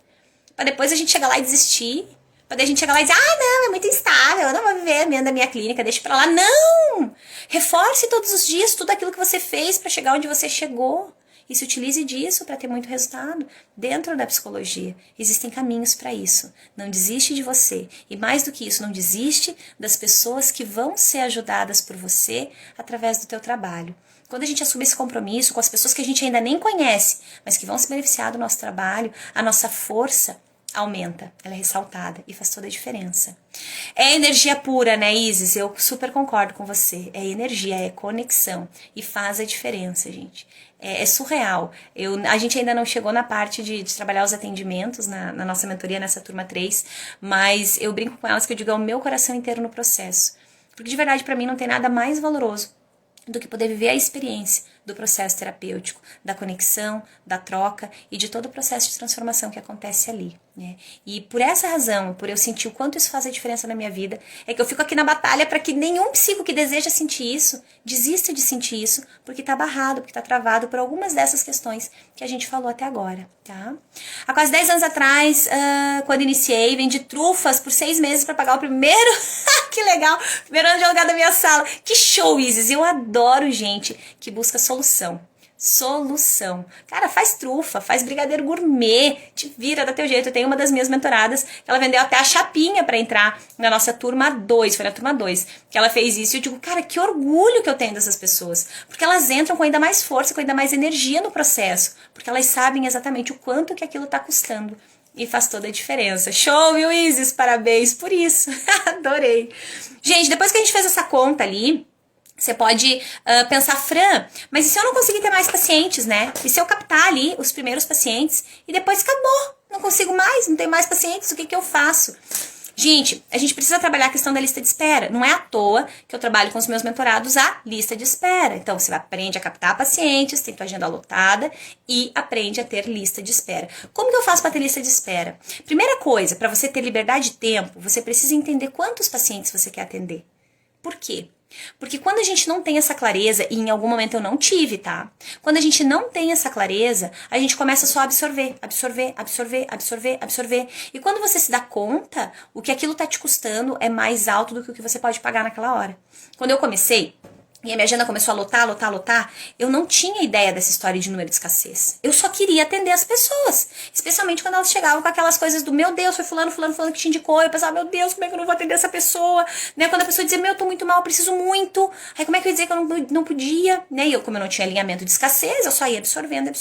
Pra depois a gente chegar lá e desistir. Pra a gente chegar lá e dizer, ah, não, é muito instável, eu não vou viver da minha clínica, deixa pra lá. Não! Reforce todos os dias tudo aquilo que você fez pra chegar onde você chegou. E se utilize disso para ter muito resultado. Dentro da psicologia, existem caminhos para isso. Não desiste de você. E mais do que isso, não desiste das pessoas que vão ser ajudadas por você através do teu trabalho. Quando a gente assume esse compromisso com as pessoas que a gente ainda nem conhece, mas que vão se beneficiar do nosso trabalho, a nossa força aumenta, ela é ressaltada e faz toda a diferença. É energia pura, né, Isis? Eu super concordo com você. É energia, é conexão e faz a diferença, gente. É surreal. A gente ainda não chegou na parte de trabalhar os atendimentos na nossa mentoria, nessa turma 3, mas eu brinco com elas que eu digo, é o meu coração inteiro no processo. Porque de verdade, para mim, não tem nada mais valoroso do que poder viver a experiência do processo terapêutico, da conexão, da troca e de todo o processo de transformação que acontece ali, né? E por essa razão, por eu sentir o quanto isso faz a diferença na minha vida, é que eu fico aqui na batalha para que nenhum psico que deseja sentir isso, desista de sentir isso, porque tá barrado, porque tá travado por algumas dessas questões que a gente falou até agora, tá? Há quase 10 anos atrás, quando iniciei, vendi trufas por 6 meses para pagar o primeiro, que legal, primeiro ano de aluguel da minha sala. Que show, Isis! Eu adoro gente que busca solução. Cara, faz trufa, faz brigadeiro gourmet, te vira, dá teu jeito. Eu tenho uma das minhas mentoradas, que ela vendeu até a chapinha pra entrar na nossa turma 2, foi na turma 2, que ela fez isso. E eu digo, cara, que orgulho que eu tenho dessas pessoas, porque elas entram com ainda mais força, com ainda mais energia no processo, porque elas sabem exatamente o quanto que aquilo tá custando. e faz toda a diferença. Show, viu, Isis? Parabéns por isso. Adorei. Gente, depois que a gente fez essa conta ali, você pode pensar, Fran, mas e se eu não conseguir ter mais pacientes, né? E se eu captar ali os primeiros pacientes e depois acabou? Não consigo mais, não tenho mais pacientes, o que eu faço? Gente, a gente precisa trabalhar a questão da lista de espera. Não é à toa que eu trabalho com os meus mentorados a lista de espera. Então, você aprende a captar pacientes, tem tua agenda lotada e aprende a ter lista de espera. Como que eu faço para ter lista de espera? Primeira coisa, para você ter liberdade de tempo, você precisa entender quantos pacientes você quer atender. Por quê? Porque quando a gente não tem essa clareza, e em algum momento eu não tive, tá? Quando a gente não tem essa clareza, a gente começa só a absorver. E quando você se dá conta, o que aquilo tá te custando é mais alto do que o que você pode pagar naquela hora. Quando eu comecei, e a minha agenda começou a lotar, eu não tinha ideia dessa história de número de escassez. Eu só queria atender as pessoas. Especialmente quando elas chegavam com aquelas coisas do, meu Deus, foi fulano que te indicou. Eu pensava, meu Deus, como é que eu não vou atender essa pessoa? Né? Quando a pessoa dizia, meu, eu tô muito mal, eu preciso muito. Aí como é que eu ia dizer que eu não podia? Né? E eu, como eu não tinha alinhamento de escassez, eu só ia absorvendo.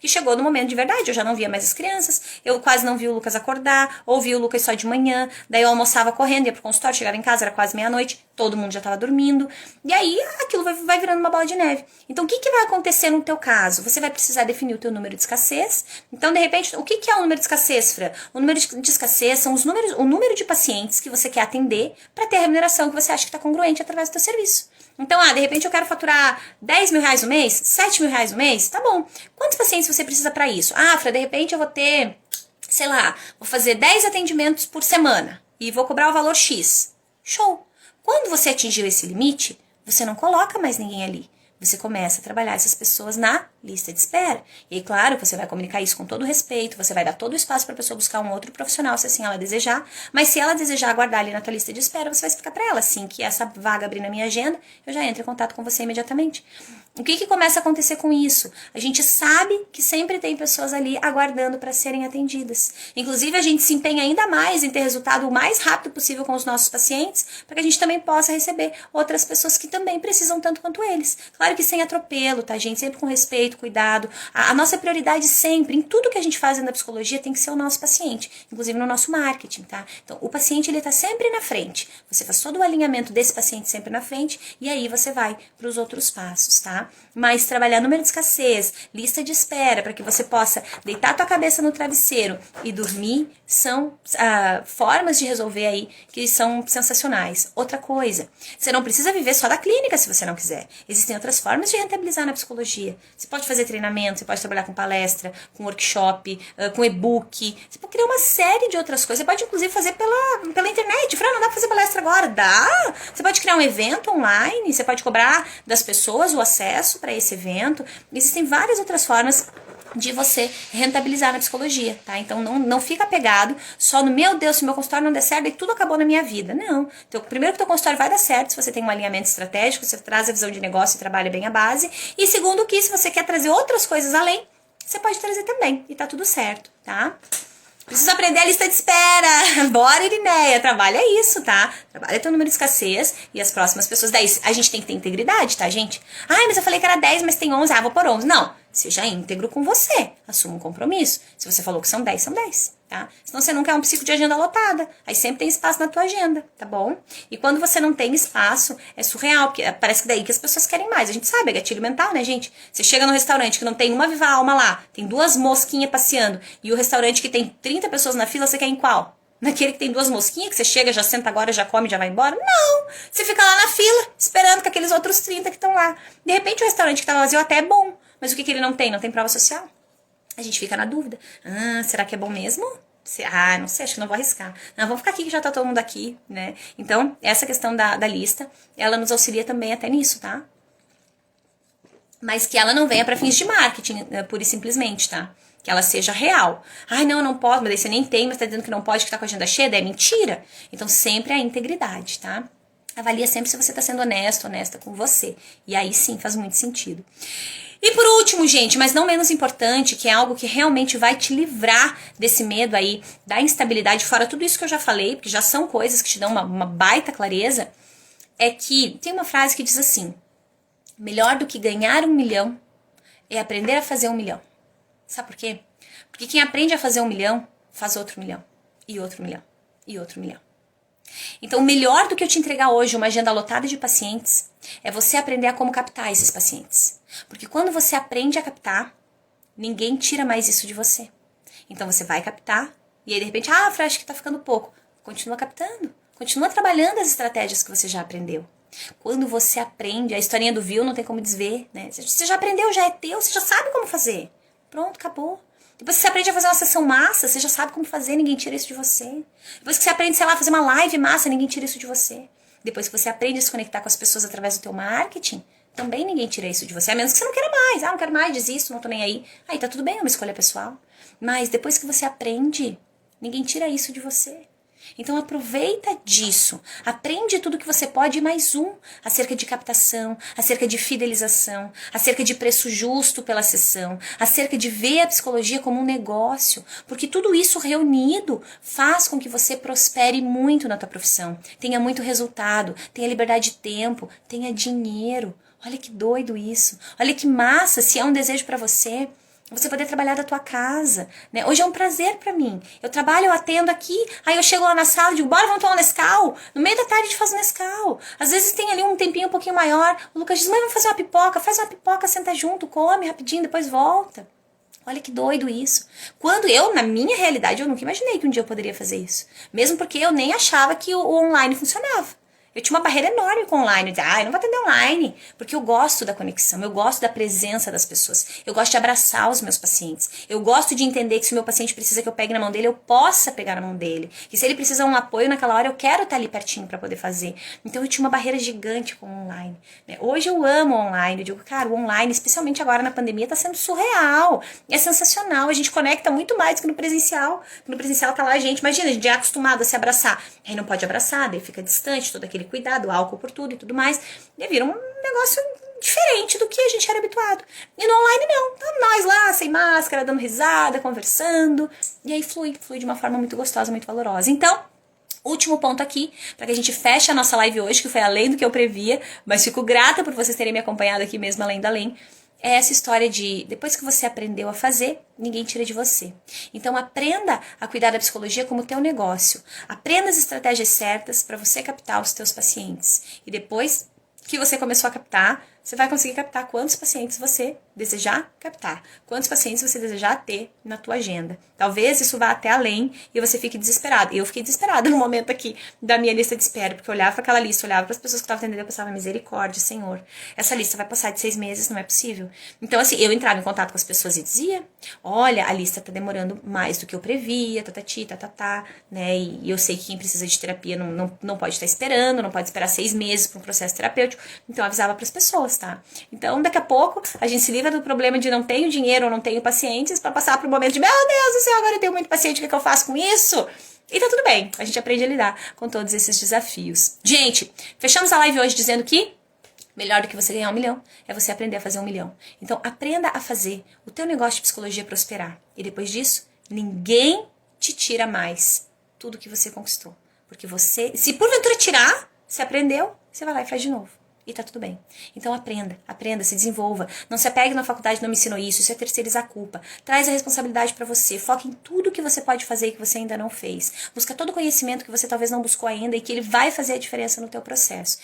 E chegou no momento de verdade, eu já não via mais as crianças, eu quase não via o Lucas acordar, ou via o Lucas só de manhã, daí eu almoçava correndo, ia pro consultório, chegava em casa, era quase meia-noite, todo mundo já tava dormindo. E aí, aquilo vai virando uma bola de neve. Então, o que vai acontecer no teu caso? Você vai precisar definir o teu número de escassez. Então, de repente, o que é o número de escassez, Fran? O número de escassez são o número de pacientes que você quer atender para ter a remuneração que você acha que está congruente através do teu serviço. Então, de repente eu quero faturar 10 mil reais no mês, 7 mil reais no mês, tá bom. Quantos pacientes você precisa para isso? Fran, de repente eu vou ter, sei lá, vou fazer 10 atendimentos por semana e vou cobrar o valor X. Show! Quando você atingiu esse limite, você não coloca mais ninguém ali. Você começa a trabalhar essas pessoas na lista de espera. E aí, claro, você vai comunicar isso com todo respeito, você vai dar todo o espaço para a pessoa buscar um outro profissional, se assim ela desejar. Mas se ela desejar aguardar ali na tua lista de espera, você vai explicar para ela, assim, que essa vaga abrir na minha agenda, eu já entro em contato com você imediatamente. O que começa a acontecer com isso? A gente sabe que sempre tem pessoas ali aguardando para serem atendidas. Inclusive, a gente se empenha ainda mais em ter resultado o mais rápido possível com os nossos pacientes, para que a gente também possa receber outras pessoas que também precisam tanto quanto eles. Claro que sem atropelo, tá, gente? Sempre com respeito, cuidado. A nossa prioridade sempre, em tudo que a gente faz na psicologia, tem que ser o nosso paciente, inclusive no nosso marketing, tá? Então, o paciente, ele tá sempre na frente. Você faz todo o alinhamento desse paciente sempre na frente, e aí você vai para os outros passos, tá? Mas trabalhar número de escassez, lista de espera, para que você possa deitar a tua cabeça no travesseiro e dormir, são formas de resolver aí que são sensacionais. Outra coisa, você não precisa viver só da clínica se você não quiser. Existem outras formas de rentabilizar na psicologia. Você pode fazer treinamento, você pode trabalhar com palestra, com workshop, com e-book. Você pode criar uma série de outras coisas. Você pode, inclusive, fazer pela internet. Fran, não dá pra fazer palestra agora? Dá! Você pode criar um evento online, você pode cobrar das pessoas o acesso para esse evento. Existem várias outras formas de você rentabilizar na psicologia, tá? Então não fica apegado só no, meu Deus, se meu consultório não der certo e tudo acabou na minha vida. Não. Então, primeiro que teu consultório vai dar certo se você tem um alinhamento estratégico, você traz a visão de negócio e trabalha bem a base. E segundo que, se você quer trazer outras coisas além, você pode trazer também e tá tudo certo, tá? Preciso aprender a lista de espera. Bora, Irineia. Trabalha isso, tá? Trabalha teu número de escassez e as próximas pessoas. Daí, a gente tem que ter integridade, tá, gente? Mas eu falei que era 10, mas tem 11. Vou por 11. Não. Seja íntegro com você. Assuma um compromisso. Se você falou que são 10, são 10, tá? Senão você nunca é um psico de agenda lotada. Aí sempre tem espaço na tua agenda, tá bom? E quando você não tem espaço, é surreal, porque parece que daí que as pessoas querem mais. A gente sabe, é gatilho mental, né, gente? Você chega no restaurante que não tem uma viva alma lá, tem 2 mosquinhas passeando, e o restaurante que tem 30 pessoas na fila, você quer em qual? Naquele que tem 2 mosquinhas, que você chega, já senta agora, já come, já vai embora? Não! Você fica lá na fila, esperando com aqueles outros 30 que estão lá. De repente, o restaurante que tá vazio até é bom, mas o que ele não tem? Não tem prova social. A gente fica na dúvida. Será que é bom mesmo? Não sei, acho que não vou arriscar. Não, vamos ficar aqui que já tá todo mundo aqui, né? Então, essa questão da lista, ela nos auxilia também até nisso, tá? Mas que ela não venha para fins de marketing, pura e simplesmente, tá? Que ela seja real. Não, eu não posso, mas daí você nem tem, mas tá dizendo que não pode, que tá com a agenda cheia, é mentira. Então, sempre a integridade, tá? Avalia sempre se você tá sendo honesto, honesta com você. E aí sim, faz muito sentido. E por último, gente, mas não menos importante, que é algo que realmente vai te livrar desse medo aí, da instabilidade, fora tudo isso que eu já falei, porque já são coisas que te dão uma baita clareza, é que tem uma frase que diz assim: melhor do que ganhar 1 milhão é aprender a fazer 1 milhão. Sabe por quê? Porque quem aprende a fazer 1 milhão, faz outro milhão, e outro milhão, e outro milhão. Então, melhor do que eu te entregar hoje uma agenda lotada de pacientes, é você aprender a como captar esses pacientes. Porque quando você aprende a captar, ninguém tira mais isso de você. Então, você vai captar, e aí, de repente, Fran, acho que tá ficando pouco. Continua captando, continua trabalhando as estratégias que você já aprendeu. Quando você aprende, a historinha do viu não tem como desver, né? Você já aprendeu, já é teu, você já sabe como fazer. Pronto, acabou. Depois que você aprende a fazer uma sessão massa, você já sabe como fazer, ninguém tira isso de você. Depois que você aprende, sei lá, a fazer uma live massa, ninguém tira isso de você. Depois que você aprende a se conectar com as pessoas através do teu marketing, também ninguém tira isso de você. A menos que você não queira mais. Não quero mais, desisto, não tô nem aí. Aí tá tudo bem, é uma escolha pessoal. Mas depois que você aprende, ninguém tira isso de você. Então aproveita disso, aprende tudo que você pode e mais acerca de captação, acerca de fidelização, acerca de preço justo pela sessão, acerca de ver a psicologia como um negócio, porque tudo isso reunido faz com que você prospere muito na tua profissão, tenha muito resultado, tenha liberdade de tempo, tenha dinheiro. Olha que doido isso, olha que massa, se é um desejo para você poder trabalhar da tua casa, né? Hoje é um prazer pra mim. Eu trabalho, eu atendo aqui, aí eu chego lá na sala e digo, bora, vamos tomar um Nescau. No meio da tarde a gente faz um Nescau. Às vezes tem ali um tempinho um pouquinho maior. O Lucas diz, mãe, vamos fazer uma pipoca. Faz uma pipoca, senta junto, come rapidinho, depois volta. Olha que doido isso. Quando eu, na minha realidade, eu nunca imaginei que um dia eu poderia fazer isso. Mesmo porque eu nem achava que o online funcionava. Eu tinha uma barreira enorme com online. Eu dizia, eu não vou atender online. Porque eu gosto da conexão, eu gosto da presença das pessoas. Eu gosto de abraçar os meus pacientes. Eu gosto de entender que se o meu paciente precisa que eu pegue na mão dele, eu possa pegar na mão dele. Que se ele precisa de um apoio naquela hora, eu quero estar ali pertinho para poder fazer. Então eu tinha uma barreira gigante com o online. Hoje eu amo o online. Eu digo, cara, o online, especialmente agora na pandemia, tá sendo surreal. É sensacional. A gente conecta muito mais que no presencial. No presencial tá lá a gente. Imagina, a gente é acostumado a se abraçar. Aí não pode abraçar, daí fica distante, todo aquele cuidado, álcool por tudo e tudo mais, e vira um negócio diferente do que a gente era habituado. E no online não, tá nós lá, sem máscara, dando risada, conversando, e aí flui de uma forma muito gostosa, muito valorosa. Então, último ponto aqui, para que a gente feche a nossa live hoje, que foi além do que eu previa, mas fico grata por vocês terem me acompanhado aqui mesmo, além da além. É essa história de, depois que você aprendeu a fazer, ninguém tira de você. Então aprenda a cuidar da psicologia como teu negócio. Aprenda as estratégias certas para você captar os teus pacientes. E depois que você começou a captar, você vai conseguir captar quantos pacientes você desejar captar, quantos pacientes você desejar ter na tua agenda. Talvez isso vá até além e você fique desesperado. Eu fiquei desesperada no momento aqui da minha lista de espera, porque eu olhava para aquela lista, olhava para as pessoas que estavam atendendo, eu pensava, misericórdia, Senhor, essa lista vai passar de 6 meses, não é possível. Então, assim, eu entrava em contato com as pessoas e dizia, olha, a lista tá demorando mais do que eu previa, né, e eu sei que quem precisa de terapia não pode estar esperando, não pode esperar 6 meses para um processo terapêutico, então eu avisava para as pessoas, tá? Então, daqui a pouco, a gente se livra do problema de não tenho dinheiro ou não tenho pacientes para passar para o momento de, meu Deus do céu, agora eu tenho muito paciente, o que eu faço com isso? E tá tudo bem, a gente aprende a lidar com todos esses desafios. Gente, fechamos a live hoje dizendo que melhor do que você ganhar 1 milhão é você aprender a fazer 1 milhão. Então, aprenda a fazer o teu negócio de psicologia prosperar. E depois disso, ninguém te tira mais tudo que você conquistou. Porque você, se porventura tirar, você aprendeu, você vai lá e faz de novo. E tá tudo bem. Então aprenda, se desenvolva. Não se apegue na faculdade, não me ensinou isso é terceirizar a culpa. Traz a responsabilidade pra você. Foca em tudo que você pode fazer e que você ainda não fez. Busca todo o conhecimento que você talvez não buscou ainda e que ele vai fazer a diferença no teu processo.